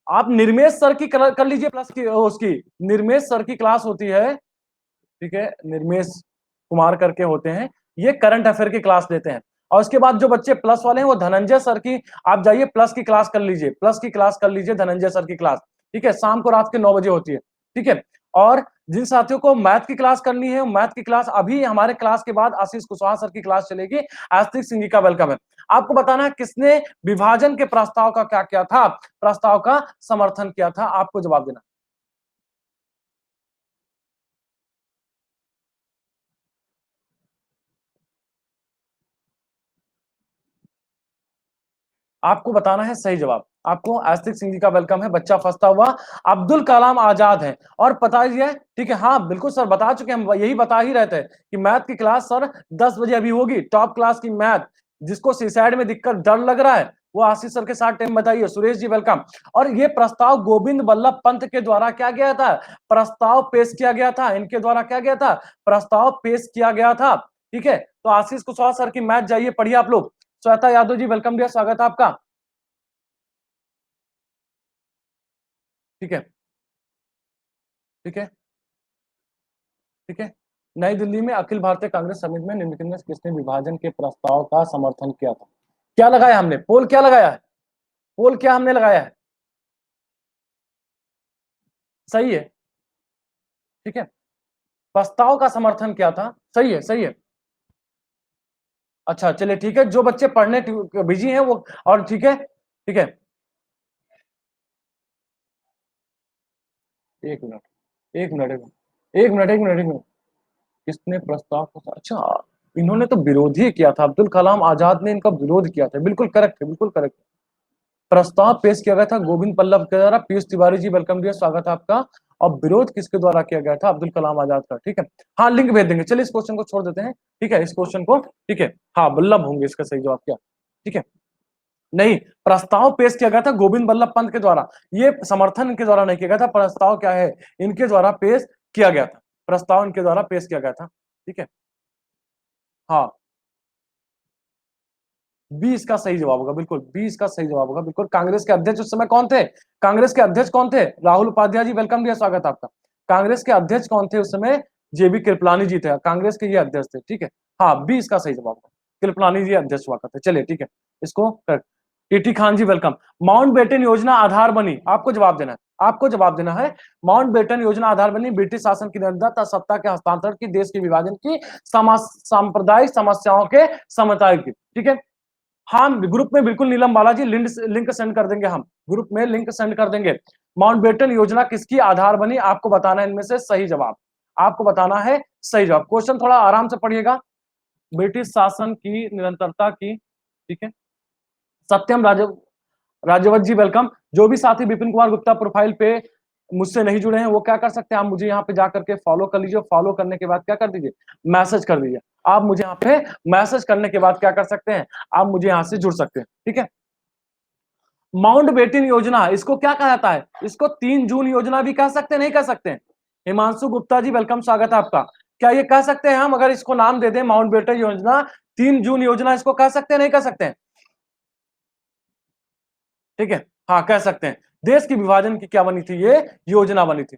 आप निर्मेश सर की कर लीजिए, प्लस की उसकी निर्मेश सर की क्लास होती है। ठीक है, निर्मेश कुमार करके होते हैं, ये करंट अफेयर की क्लास लेते हैं। और उसके बाद जो बच्चे प्लस वाले हैं वो धनंजय सर की, आप जाइए प्लस की क्लास कर लीजिए, प्लस की क्लास कर लीजिए, धनंजय सर की क्लास। ठीक है, शाम को रात के 9 बजे होती है। ठीक है, और जिन साथियों को मैथ की क्लास करनी है, मैथ की क्लास अभी हमारे क्लास के बाद आशीष कुशवाहा सर की क्लास चलेगी। आस्तिक सिंह जी का वेलकम है। आपको बताना है किसने विभाजन के प्रस्ताव का क्या किया था, प्रस्ताव का समर्थन किया था? आपको जवाब देना। आपको बताना है सही जवाब। आपको आस्तिक सिंह जी का वेलकम है, बच्चा फंसता हुआ अब्दुल कलाम आजाद है। और पता ही है, ठीक है, हाँ बिल्कुल सर बता चुके हैं, हम यही बता ही रहते हैं कि मैथ की क्लास सर 10 बजे अभी होगी, टॉप क्लास की मैथ। जिसको सुसाइड में दिक्कत डर लग रहा है वो आशीष सर के साथ टाइम बताइए। सुरेश जी वेलकम। और ये प्रस्ताव गोविंद वल्लभ पंत के द्वारा क्या गया था? प्रस्ताव पेश किया गया था, इनके द्वारा क्या गया था? प्रस्ताव पेश किया गया था। ठीक है, तो आशीष कुशवाहा सर की मैथ जाइए पढ़िए आप लोग। श्वेता यादव जी वेलकम भैया, स्वागत है आपका। ठीक है, ठीक है, ठीक है। नई दिल्ली में अखिल भारतीय कांग्रेस समिति में निम्नलिखित में किसने विभाजन के प्रस्ताव का समर्थन किया था? क्या लगाया हमने? पोल क्या लगाया है? पोल क्या हमने लगाया है? सही है, ठीक है। प्रस्ताव का समर्थन किया था, सही है, सही है। अच्छा चलिए ठीक है, जो बच्चे पढ़ने बिजी हैं वो, और ठीक है, ठीक है। एक मिनट, एक मिनट, एक मिनट, एक मिनट, एक मिनट, एक मिनट। किसने प्रस्ताव को, अच्छा, इन्होंने तो विरोध ही किया था, अब्दुल कलाम आजाद ने इनका विरोध किया था, बिल्कुल करेक्ट है, बिल्कुल करेक्ट। प्रस्ताव पेश किया गया था गोविंद बल्लभ के द्वारा। पीयूष तिवारी जी वेलकम डियर, स्वागत है आपका। और विरोध किसके द्वारा किया गया था? अब्दुल कलाम आजाद का, ठीक है। हाँ लिंक भेज देंगे, चलिए इस क्वेश्चन को छोड़ देते हैं, ठीक है, इस क्वेश्चन को, ठीक है। हाँ बल्लभ होंगे इसका सही जवाब, क्या, ठीक है। नहीं, प्रस्ताव पेश किया गया था गोविंद बल्लभ पंत के द्वारा, ये समर्थन इनके द्वारा नहीं किया गया था, प्रस्ताव क्या है, इनके द्वारा पेश किया गया था, प्रस्ताव इनके द्वारा पेश किया गया था, ठीक है। हाँ, बी इसका सही जवाब होगा, बिल्कुल बी इसका सही जवाब होगा, बिल्कुल। कांग्रेस के अध्यक्ष उस समय कौन थे? कांग्रेस के अध्यक्ष कौन थे? राहुल उपाध्याय जी वेलकम डियर, स्वागत है आपका। कांग्रेस के अध्यक्ष कौन थे उस समय? जेबी कृपलानी जी थे, कांग्रेस के ये अध्यक्ष थे, ठीक है। हाँ बी इसका सही जवाब होगा, कृपलानी जी अध्यक्ष हुआ करते, चलिए ठीक है, इसको टीटी खान जी वेलकम। माउंट बेटन योजना आधार बनी, आपको जवाब देना है, आपको जवाब देना है। माउंट बेटन योजना आधार बनी ब्रिटिश शासन की निरंतरता, सत्ता के हस्तांतरण की, देश के विभाजन की, सांप्रदायिक समस्याओं के समाधान की, ठीक है। हम ग्रुप में बिल्कुल नीलम बालाजी लिंक सेंड कर देंगे, हम ग्रुप में लिंक सेंड कर देंगे। माउंटबेटन योजना किसकी आधार बनी? आपको बताना है इनमें से सही जवाब, आपको बताना है सही जवाब। क्वेश्चन थोड़ा आराम से पढ़िएगा। ब्रिटिश शासन की निरंतरता की, ठीक है। सत्यम राजवत जी वेलकम। जो भी साथी विपिन कुमार गुप्ता प्रोफाइल पे मुझसे नहीं जुड़े हैं वो क्या कर सकते हैं, आप मुझे यहाँ पे जाकर के फॉलो कर लीजिए, फॉलो करने के बाद क्या कर दीजिए, मैसेज कर दीजिए। आप मुझे यहाँ पे मैसेज करने के बाद क्या कर सकते हैं, आप मुझे यहाँ से जुड़ सकते हैं, ठीक है। माउंटबेटन योजना, इसको क्या कहा जाता है? इसको 3 जून योजना भी कह सकते हैं, नहीं कह सकते हैं? हिमांशु गुप्ता जी वेलकम, स्वागत है आपका। क्या ये कह सकते हैं हम, अगर इसको नाम दे दें माउंटबेटन योजना, 3 जून योजना, इसको कह सकते हैं, नहीं कह सकते हैं? ठीक है, हाँ कह सकते हैं। देश की विभाजन की क्या बनी थी? ये योजना बनी थी,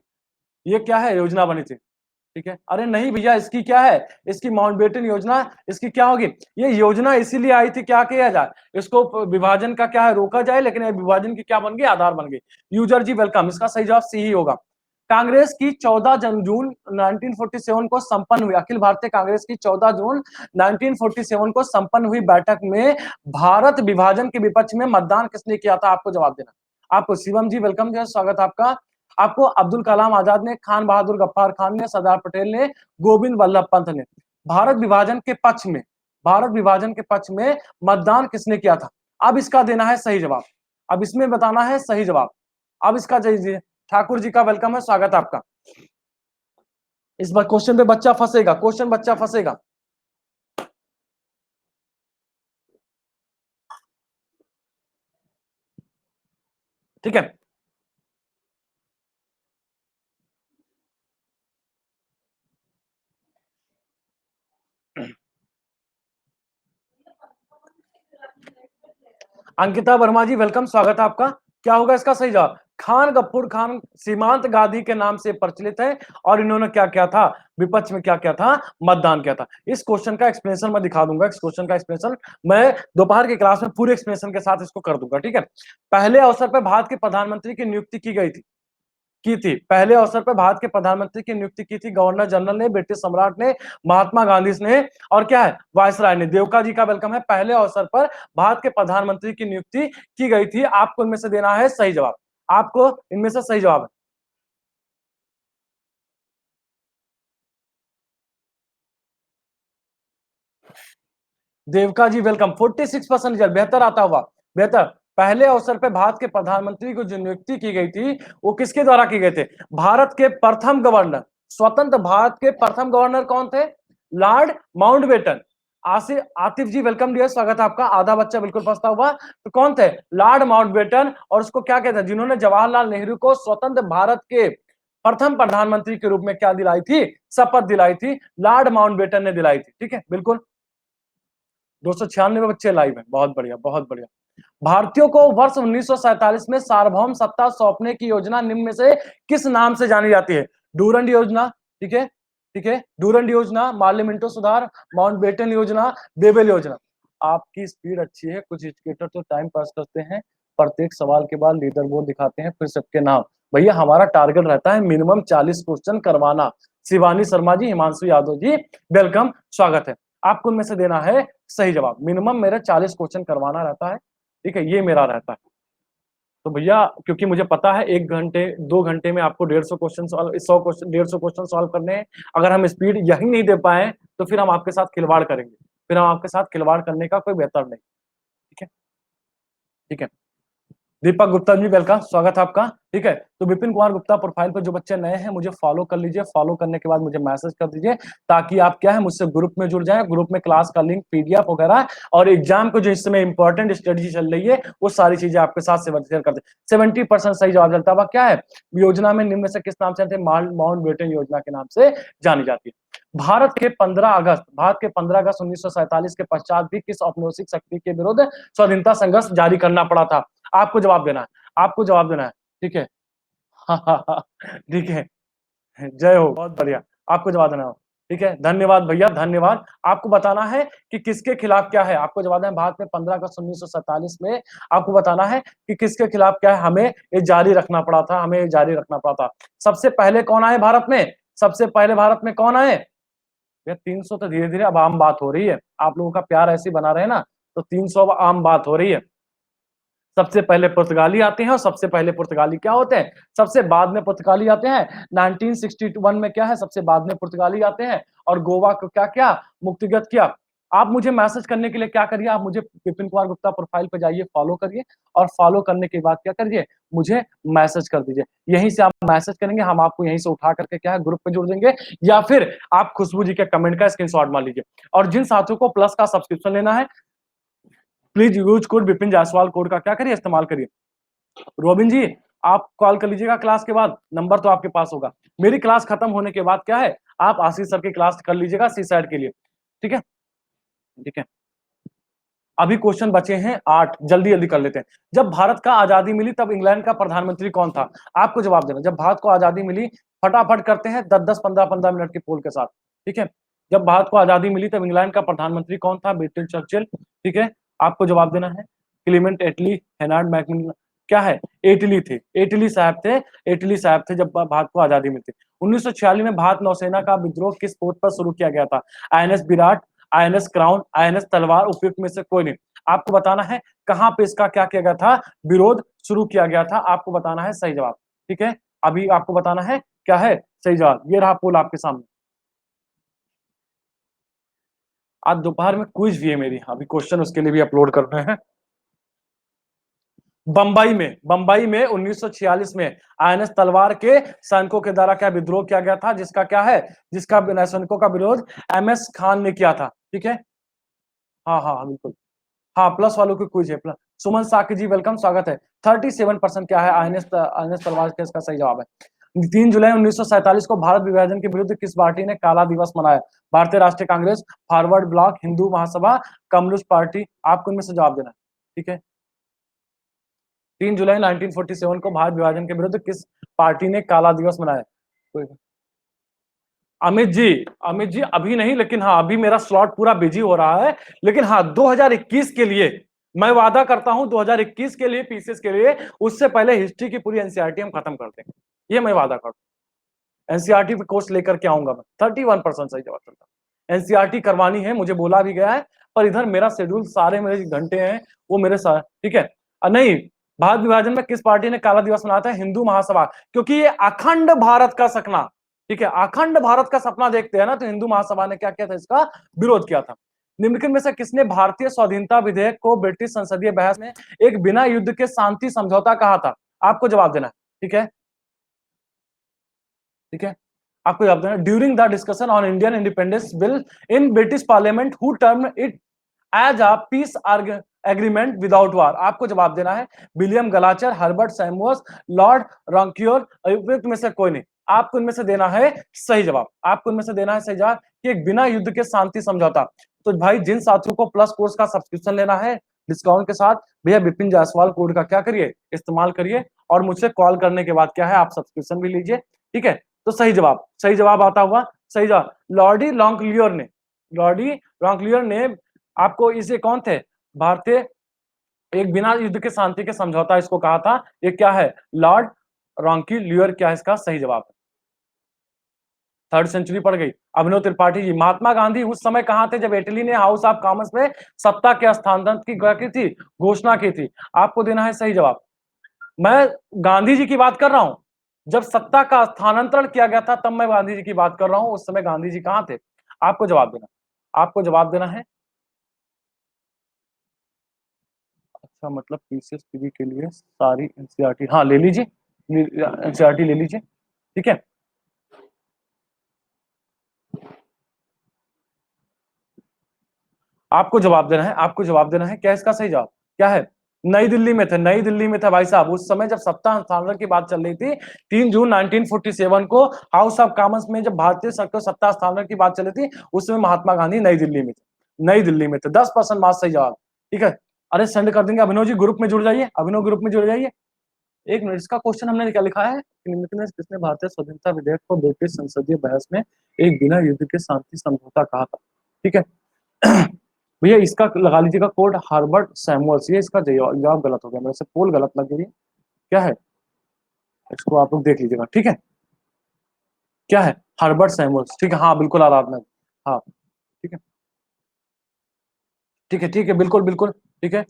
ये क्या है, योजना बनी थी, ठीक है। अरे नहीं भैया, इसकी क्या है, इसकी माउंटबेटन योजना, इसकी क्या होगी? ये योजना इसीलिए आई थी, क्या किया जाए, इसको विभाजन का क्या है, रोका जाए, लेकिन विभाजन की क्या बन गई, आधार बन गई। यूजर जी वेलकम, इसका सही जवाब सी ही होगा। कांग्रेस की 14 जून 1947 को संपन्न हुई, अखिल भारतीय कांग्रेस की 14 जून 1947 को संपन्न हुई बैठक में भारत विभाजन के विपक्ष में मतदान किसने किया था? आपको जवाब देना। आपको शिवम जी वेलकम जो है, स्वागत है आपका। आपको अब्दुल कलाम आजाद ने, खान बहादुर गफ्फार खान ने, सरदार पटेल ने, गोविंद वल्लभ पंत ने। भारत विभाजन के पक्ष में, भारत विभाजन के पक्ष में मतदान किसने किया था? अब इसका देना है सही जवाब, अब इसमें बताना है सही जवाब, अब इसका दीजिए। ठाकुर जी का वेलकम है, स्वागत है आपका। इस बार क्वेश्चन पे बच्चा फंसेगा, क्वेश्चन बच्चा फंसेगा। ठीक है, अंकिता वर्मा जी वेलकम, स्वागत है आपका। क्या होगा इसका सही जवाब? खान गफ्फूर खान सीमांत गांधी के नाम से प्रचलित है, और इन्होंने क्या किया था, विपक्ष में क्या किया था, मतदान किया था। इस क्वेश्चन का एक्सप्लेनेशन मैं दिखा दूंगा, इस क्वेश्चन का एक्सप्लेनेशन मैं दोपहर की क्लास में पूरे एक्सप्लेनेशन के साथ इसको कर दूंगा, ठीक है। पहले अवसर पर भारत के प्रधानमंत्री की नियुक्ति की गई थी, की थी, पहले अवसर पर भारत के प्रधानमंत्री की नियुक्ति की थी गवर्नर जनरल ने, ब्रिटिश सम्राट ने, महात्मा गांधी ने, और क्या है, वायसराय ने। देवका जी का वेलकम है। पहले अवसर पर भारत के प्रधानमंत्री की नियुक्ति की गई थी। आपको इनमें से देना है सही जवाब, आपको इनमें से सही जवाब है। देवका जी वेलकम, 46% रिजल्ट, बेहतर आता हुआ, बेहतर। पहले अवसर पर भारत के प्रधानमंत्री को जो नियुक्ति की गई थी वो किसके द्वारा की गए थे? भारत के प्रथम गवर्नर, स्वतंत्र भारत के प्रथम गवर्नर कौन थे? Lord Mountbatten. Atif ji welcome dear, स्वागत है आपका। आधा बच्चा बिल्कुल फंसता हुआ, तो कौन थे? Lord Mountbatten. और उसको क्या कहते हैं, जिन्होंने जवाहरलाल नेहरू को स्वतंत्र भारत के प्रथम प्रधानमंत्री के रूप में क्या दिलाई थी, शपथ दिलाई थी, लॉर्ड माउंटबेटन ने दिलाई थी, ठीक है, बिल्कुल। 296 बच्चे लाइव हैं, बहुत बढ़िया, बहुत बढ़िया। भारतीयों को वर्ष 1947 में सार्वभौम सत्ता सौंपने की योजना निम्न में से किस नाम से जानी जाती है? डूरंड योजना, ठीक है, ठीक है, डूरंड योजना, मार्लियामेंटो सुधार, माउंटबेटन योजना, बेबल योजना। आपकी स्पीड अच्छी है, कुछ एजुकेटर तो टाइम पास करते हैं, प्रत्येक सवाल के बाद लीडर बोर्ड दिखाते हैं, फिर सबके नाम। भैया हमारा टारगेट रहता है मिनिमम 40 क्वेश्चन करवाना। शिवानी शर्मा जी, हिमांशु यादव जी, वेलकम, स्वागत है। आपको उनमें से देना है सही जवाब। मिनिमम मेरा 40 क्वेश्चन करवाना रहता है, ठीक है, ये मेरा रहता है। तो भैया क्योंकि मुझे पता है 1 घंटे 2 घंटे में आपको 150 question solve 100 question 150 question solve करने हैं। अगर हम स्पीड यही नहीं दे पाए तो फिर हम आपके साथ खिलवाड़ करेंगे, फिर हम आपके साथ खिलवाड़ करने का कोई बेहतर नहीं। ठीक है, ठीक है। दीपक गुप्ता जी वेलकम, स्वागत है आपका। ठीक है, तो विपिन कुमार गुप्ता प्रोफाइल पर जो बच्चे नए हैं मुझे फॉलो कर लीजिए, फॉलो करने के बाद मुझे मैसेज कर दीजिए ताकि आप क्या है मुझसे ग्रुप में जुड़ जाएं। ग्रुप में क्लास का लिंक, पीडीएफ वगैरह और एग्जाम को जो इस समय इंपॉर्टेंट स्ट्रेटजी चल रही है वो सारी चीजें आपके साथ शेयर करते हैं। 70% सही जवाब चलता हुआ क्या है, योजना में निम्न में से किस नाम से आते हैं? माउंटबेटन योजना के नाम से जानी जाती है। भारत के 15 अगस्त 1947 के पश्चात भी किस औपनिवेशिक शक्ति के विरुद्ध स्वाधीनता संघर्ष जारी करना पड़ा था? आपको जवाब देना है, आपको जवाब देना है, ठीक है। ठीक है, जय हो, बहुत बढ़िया, आपको जवाब देना हो, ठीक है। धन्यवाद भैया, धन्यवाद। आपको बताना है कि किसके खिलाफ क्या है, आपको जवाब देना है। भारत में 15 अगस्त 1947 में आपको बताना है कि किसके खिलाफ क्या है, हमें ये जारी रखना पड़ा था, हमें ये जारी रखना पड़ा था। सबसे पहले कौन आए भारत में? सबसे पहले भारत में कौन आए? भैया 300 तो धीरे धीरे अब आम बात हो रही है, आप लोगों का प्यार ऐसे ही बना रहे ना, तो 300 अब आम बात हो रही है। सबसे पहले पुर्तगाली आते हैं और सबसे पहले पुर्तगाली क्या होते हैं? सबसे बाद में पुर्तगाली आते हैं। 1961 में क्या है, सबसे बाद में पुर्तगाली आते हैं और गोवा को क्या क्या मुक्तिगत किया। आप मुझे मैसेज करने के लिए क्या करिए, आप मुझे विपिन कुमार गुप्ता प्रोफाइल पे जाइए, फॉलो करिए और फॉलो करने के बाद क्या करिए, मुझे मैसेज कर दीजिए। यहीं से आप मैसेज करेंगे, हम आपको यहीं से उठा करके क्या है ग्रुप में जोड़ देंगे, या फिर आप खुशबू जी के कमेंट का स्क्रीनशॉट मार लीजिए। और जिन साथियों को प्लस का सब्सक्रिप्शन लेना है, please use code Vipin Jaiswal code का क्या करिए, इस्तेमाल करिए। रोबिन जी, आप कॉल कर लीजिएगा क्लास के बाद, नंबर तो आपके पास होगा। मेरी क्लास खत्म होने के बाद क्या है, आप आशीष सर की क्लास कर लीजिएगा सी साइड के लिए, ठीक है, ठीक है। अभी क्वेश्चन बचे हैं 8, जल्दी जल्दी कर लेते हैं। जब भारत का आजादी मिली तब इंग्लैंड का प्रधानमंत्री कौन था? आपको जवाब देना। जब भारत को आजादी मिली, फटाफट करते हैं 10-10, 15-15 मिनट के पोल के साथ, ठीक है। जब भारत को आजादी मिली तब इंग्लैंड का प्रधानमंत्री कौन था? विंस्टन चर्चिल, ठीक है। आपको जवाब देना है। क्लीमेंट एटली, हेनार्ड मैकमिलन, क्या है? एटली थे, एटली साहब थे, एटली साहब थे जब भारत को आजादी मिलती। 1946 में भारत नौसेना का विद्रोह किस पोत पर शुरू किया गया था? INS Virat, INS crown, INS तलवार, उपयुक्त में से कोई नहीं। आपको बताना है कहां पे इसका क्या किया गया था, विरोध शुरू किया गया था। आपको बताना है सही जवाब, ठीक है। अभी आपको बताना है क्या है सही जवाब। ये रहा पोल आपके सामने। आज दोपहर में क्विज भी है मेरी, अभी क्वेश्चन उसके लिए भी अपलोड करने हैं। बंबई में 1946 में आईएनएस तलवार के सैनिकों के द्वारा क्या विद्रोह किया गया था, जिसका क्या है, जिसका सैनिकों का विरोध एमएस खान ने किया था, ठीक है। हाँ हाँ हाँ, बिल्कुल। हाँ, प्लस वालों की क्विज है प्लस। सुमन साकी जी वेलकम, स्वागत है। 37% क्या है, आईएनएस आईएनएस तलवार के इसका सही जवाब है। 3 जुलाई 1947 को भारत विभाजन के विरुद्ध किस पार्टी ने काला दिवस मनाया? भारतीय राष्ट्रीय Congress, forward block, Hindu Mahasabha, communist party. आपको इनमें से जवाब देना है, ठीक है। 3 जुलाई 1947 को भारत विभाजन के विरुद्ध किस पार्टी ने काला दिवस मनाया? अमित जी, अमित जी अभी नहीं, लेकिन हाँ अभी मेरा स्लॉट पूरा बिजी हो रहा है। लेकिन हाँ 2021 के लिए मैं वादा करता हूं, 2021 के लिए पीसीएस के लिए उससे पहले हिस्ट्री की पूरी एनसीईआरटी हम खत्म कर देंगे, ये मैं वादा करता हूं। एनसीईआरटी पे कोर्स लेकर के आऊंगा मैं। 31% सही जवाब चलता है। एनसीईआरटी करवानी है, मुझे बोला भी गया है, पर इधर मेरा शेड्यूल सारे मेरे घंटे हैं वो मेरे साथ, ठीक है। नहीं, भारत विभाजन में किस पार्टी ने काला दिवस मनाया था? हिंदू महासभा, क्योंकि ये अखंड भारत का सपना, ठीक है, अखंड भारत का सपना देखते हैं ना, तो हिंदू महासभा ने क्या किया था, इसका विरोध किया था। निम्नलिखित में से किसने भारतीय स्वाधीनता विधेयक को ब्रिटिश संसदीय बहस में एक बिना युद्ध के शांति समझौता कहा था? आपको जवाब देना है, ठीक है, ठीक है। आपको जवाब देना। During the discussion on Indian independence bill in British parliament who term it as a peace agreement without war. आपको जवाब देना है। William Gallacher, Herbert Samuels, lord Rankeillour, में से कोई नहीं। आपको इनमें से देना है सही जवाब, आपको इनमें से देना है सही जवाब कि एक बिना युद्ध के शांति समझौता। तो भाई जिन साथियों को प्लस कोर्स का सब्सक्रिप्शन लेना है डिस्काउंट के साथ, भैया विपिन जायसवाल कोड का क्या करिए, इस्तेमाल करिए, और मुझसे कॉल करने के बाद क्या है आप सब्सक्रिप्शन भी लीजिए, ठीक है। तो सही जवाब आता हुआ, सही जवाब लॉर्डी लॉन्गलियर ने, लॉर्डी लॉन्गलियर ने आपको, इसे कौन थे, भारतीय, एक बिना युद्ध के शांति के समझौता इसको कहा था, ये क्या है, लॉर्ड रॉन्गलियर, क्या है इसका सही जवाब। थर्ड सेंचुरी पड़ गई। अभिनव त्रिपाठी जी, महात्मा गांधी उस समय कहां थे जब इटली ने हाउस ऑफ कॉमन्स में सत्ता के हस्तांतरण की क्या की थी, घोषणा की थी। आपको देना है सही जवाब। मैं गांधी जी की बात कर रहा हूं, जब सत्ता का स्थानांतरण किया गया था तब मैं गांधी जी की बात कर रहा हूं, उस समय गांधी जी कहां थे। आपको जवाब देना, आपको जवाब देना है। अच्छा, मतलब पीसीएस पीवी के लिए सारी एनसीईआरटी, हाँ ले लीजिए, एनसीईआरटी ले लीजिए, ठीक है। आपको जवाब देना है, आपको जवाब देना है, क्या इसका सही जवाब क्या है। नई दिल्ली में थे, नई दिल्ली में थे भाई साहब, उस समय जब सत्ता हस्तांतरण की बात चल रही थी 3 जून 1947 को हाउस ऑफ कॉमन्स में, जब भारतीय सत्ता हस्तांतरण की बात चल रही थी उस समय महात्मा गांधी नई दिल्ली में थे, नई दिल्ली में थे। 10% मार्क्स सही जवाब, ठीक है। अरे सेंड कर देंगे, अभिनव जी ग्रुप में जुड़ जाइए, अभिनव ग्रुप में जुड़ जाइए। एक मिनट, इसका क्वेश्चन हमने क्या लिखा है, निम्नलिखित में किसने भारतीय स्वतंत्रता विधेयक को ब्रिटिश संसदीय बहस में एक बिना युद्ध के शांति समझौता कहा था, ठीक है। भैया इसका लगा लीजिएगा कोड हार्बर्ट सैमुअल्स, ये इसका जवाब गलत हो गया मेरे से, पोल गलत लग गई है, क्या है, इसको आप लोग देख लीजिएगा, ठीक है। क्या है, हार्बर्ट सैमुअल्स, ठीक है, हाँ बिल्कुल आराधना, हाँ ठीक है, ठीक है, ठीक है, बिल्कुल बिल्कुल, ठीक है।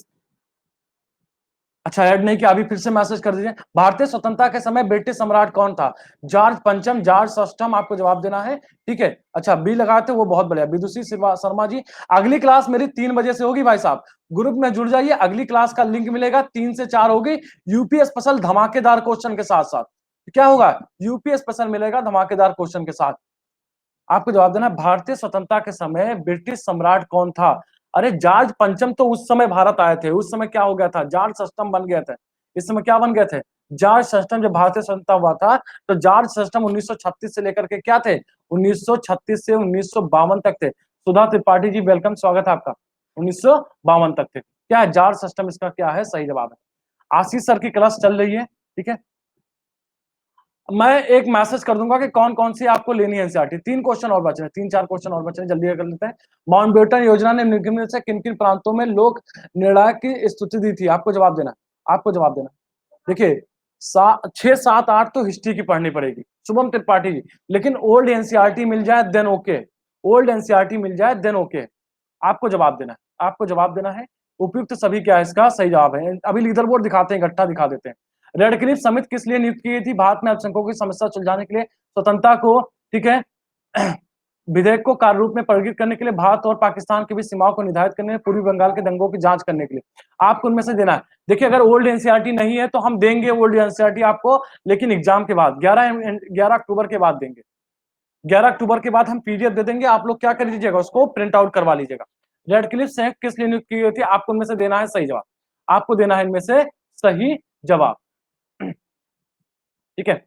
अच्छा ऐड नहीं किया, अभी फिर से मैसेज कर दीजिए। भारतीय स्वतंत्रता के समय ब्रिटिश सम्राट कौन था, जॉर्ज पंचम, जॉर्ज षष्ठम, आपको जवाब देना है, ठीक है। अच्छा बी लगाए थे वो बहुत बढ़िया, विदुषी शर्मा जी। अगली क्लास मेरी 3 बजे से होगी भाई साहब, ग्रुप में जुड़ जाइए, अगली क्लास का लिंक मिलेगा, 3 से 4 होगी, यूपी स्पेशल धमाकेदार क्वेश्चन के साथ साथ, क्या होगा, यूपी स्पेशल मिलेगा धमाकेदार क्वेश्चन के साथ। आपको जवाब देना, भारतीय स्वतंत्रता के समय ब्रिटिश सम्राट कौन था। अरे जॉर्ज पंचम तो उस समय भारत आए थे, उस समय क्या हो गया था, जॉर्ज सष्टम बन गए थे, इस समय क्या बन गए थे, जॉर्ज सष्टम। जब भारतीय स्वतंत्रता हुआ था तो जॉर्ज सष्टम 1936 से लेकर के क्या थे, 1936 से 1952 तक थे। सुधा त्रिपाठी जी वेलकम, स्वागत है आपका। 1952 तक थे, क्या है जॉर्ज सष्टम, इसका क्या है सही जवाब है। आशीष सर की क्लास चल रही है, ठीक है। मैं एक मैसेज कर दूंगा कि कौन कौन सी आपको लेनी है एनसीईआरटी। 3 क्वेश्चन और बचे हैं, 3-4 क्वेश्चन और बचे हैं, जल्दी कर लेते हैं। माउंटबेटन योजना ने निम्न में से किन किन प्रांतों में लोक निर्णायक की स्तुति दी थी, आपको जवाब देना, आपको जवाब देना। देखिए 6, 7, 8 तो हिस्ट्री की पढ़नी पड़ेगी, शुभम त्रिपाठी जी, लेकिन ओल्ड एनसीईआरटी मिल जाए देन ओके, ओल्ड एनसीईआरटी मिल जाए देन ओके। आपको जवाब देना है, आपको जवाब देना है। उपयुक्त सभी क्या है इसका सही जवाब है। अभी लीडर बोर्ड दिखाते हैं, इकट्ठा दिखा देते हैं। रेड क्लिफ समिति किस लिए नियुक्त की गई थी, भारत में अल्पसंख्यकों की समस्या सुलझाने के लिए, स्वतंत्रता को, ठीक है, विधेयक को कार्य रूप में परिवर्तित करने के लिए, भारत और पाकिस्तान के बीच सीमाओं को निर्धारित करने, पूर्वी बंगाल के दंगों की जांच करने के लिए। आपको उनमें से देना है। देखिए अगर ओल्ड एनसीईआरटी नहीं है तो हम देंगे ओल्ड एनसीईआरटी आपको, लेकिन एग्जाम के बाद 11 अक्टूबर के बाद देंगे। 11 अक्टूबर के बाद हम पीडीएफ दे देंगे, आप लोग क्या कर लीजिएगा, उसको प्रिंट आउट करवा लीजिएगा। रेड क्लिफ संयुक्त किस लिए नियुक्त की गई थी, आपको उनमें से देना है सही जवाब, आपको देना है इनमें से सही जवाब, ठीक है।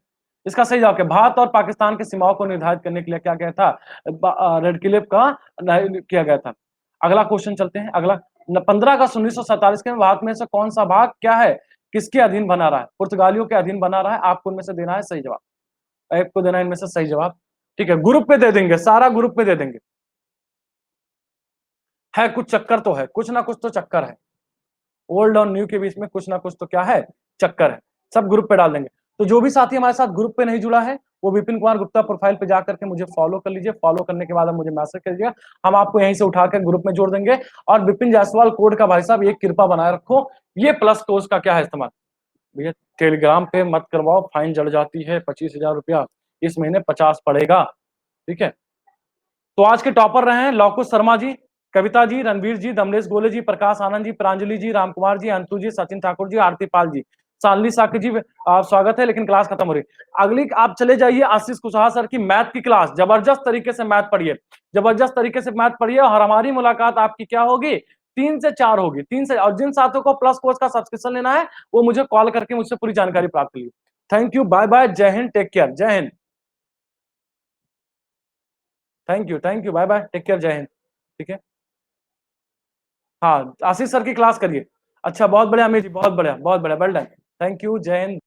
इसका सही जवाब क्या, भारत और पाकिस्तान की सीमाओं को निर्धारित करने के लिए क्या गया था, रेड क्लिफ का किया गया था। अगला क्वेश्चन चलते हैं, अगला 15 अगस्त 1947 के भारत में से कौन सा भाग क्या है, किसके अधीन बना रहा है, पुर्तगालियों के अधीन बना रहा है। आपको उनमें से देना है सही जवाब, आपको देना है इनमें से सही जवाब, ठीक है। ग्रुप पे दे देंगे, सारा ग्रुप पे दे देंगे। है कुछ चक्कर तो है, कुछ ना कुछ तो चक्कर है, ओल्ड और न्यू के बीच में कुछ ना कुछ तो क्या है, चक्कर है। सब ग्रुप पे डाल देंगे। तो जो भी साथी हमारे साथ ग्रुप पे नहीं जुड़ा है वो विपिन कुमार गुप्ता प्रोफाइल पे जाकर के मुझे फॉलो कर लीजिए, फॉलो करने के बाद आप मुझे मैसेज कर दीजिएगा, हम आपको यहीं से उठाकर ग्रुप में जोड़ देंगे। और विपिन जायसवाल कोड का भाई साहब ये कृपा बनाए रखो, ये प्लस कोर्स का क्या है इस्तेमाल, भैया टेलीग्राम पे मत करवाओ, फाइन जड़ जाती है 25,000 रुपया, इस महीने 50 पड़ेगा, ठीक है। तो आज के टॉपर रहे हैं लौकुश शर्मा जी, कविता जी, रणवीर जी, दमलेश गोले जी, प्रकाश आनंद जी, प्रांजलि जी, रामकुमार जी, अंतु जी, सचिन ठाकुर जी, आरती पाल जी, शालिनी साकी जी, आप स्वागत है, लेकिन क्लास खत्म हो रही है। अगली आप चले जाइए आशीष कुशवाहा सर की मैथ की क्लास, जबरदस्त तरीके से मैथ पढ़िए, जबरदस्त तरीके से मैथ पढ़िए, और हमारी मुलाकात आपकी क्या होगी, 3 से 4 होगी, 3 से। और जिन साथियों को प्लस कोर्स का सब्सक्रिप्शन लेना है वो मुझे कॉल करके मुझसे पूरी जानकारी प्राप्त करिए। थैंक यू, बाय बाय, जय हिंद, टेक केयर, जय Hind. Thank you, bye bye, take care, जय हिंद। ठीक है, हाँ आशीष सर की क्लास करिए। अच्छा, बहुत बढ़िया अमित जी, बहुत बढ़िया, वेल डन। थैंक यू, जय हिंद।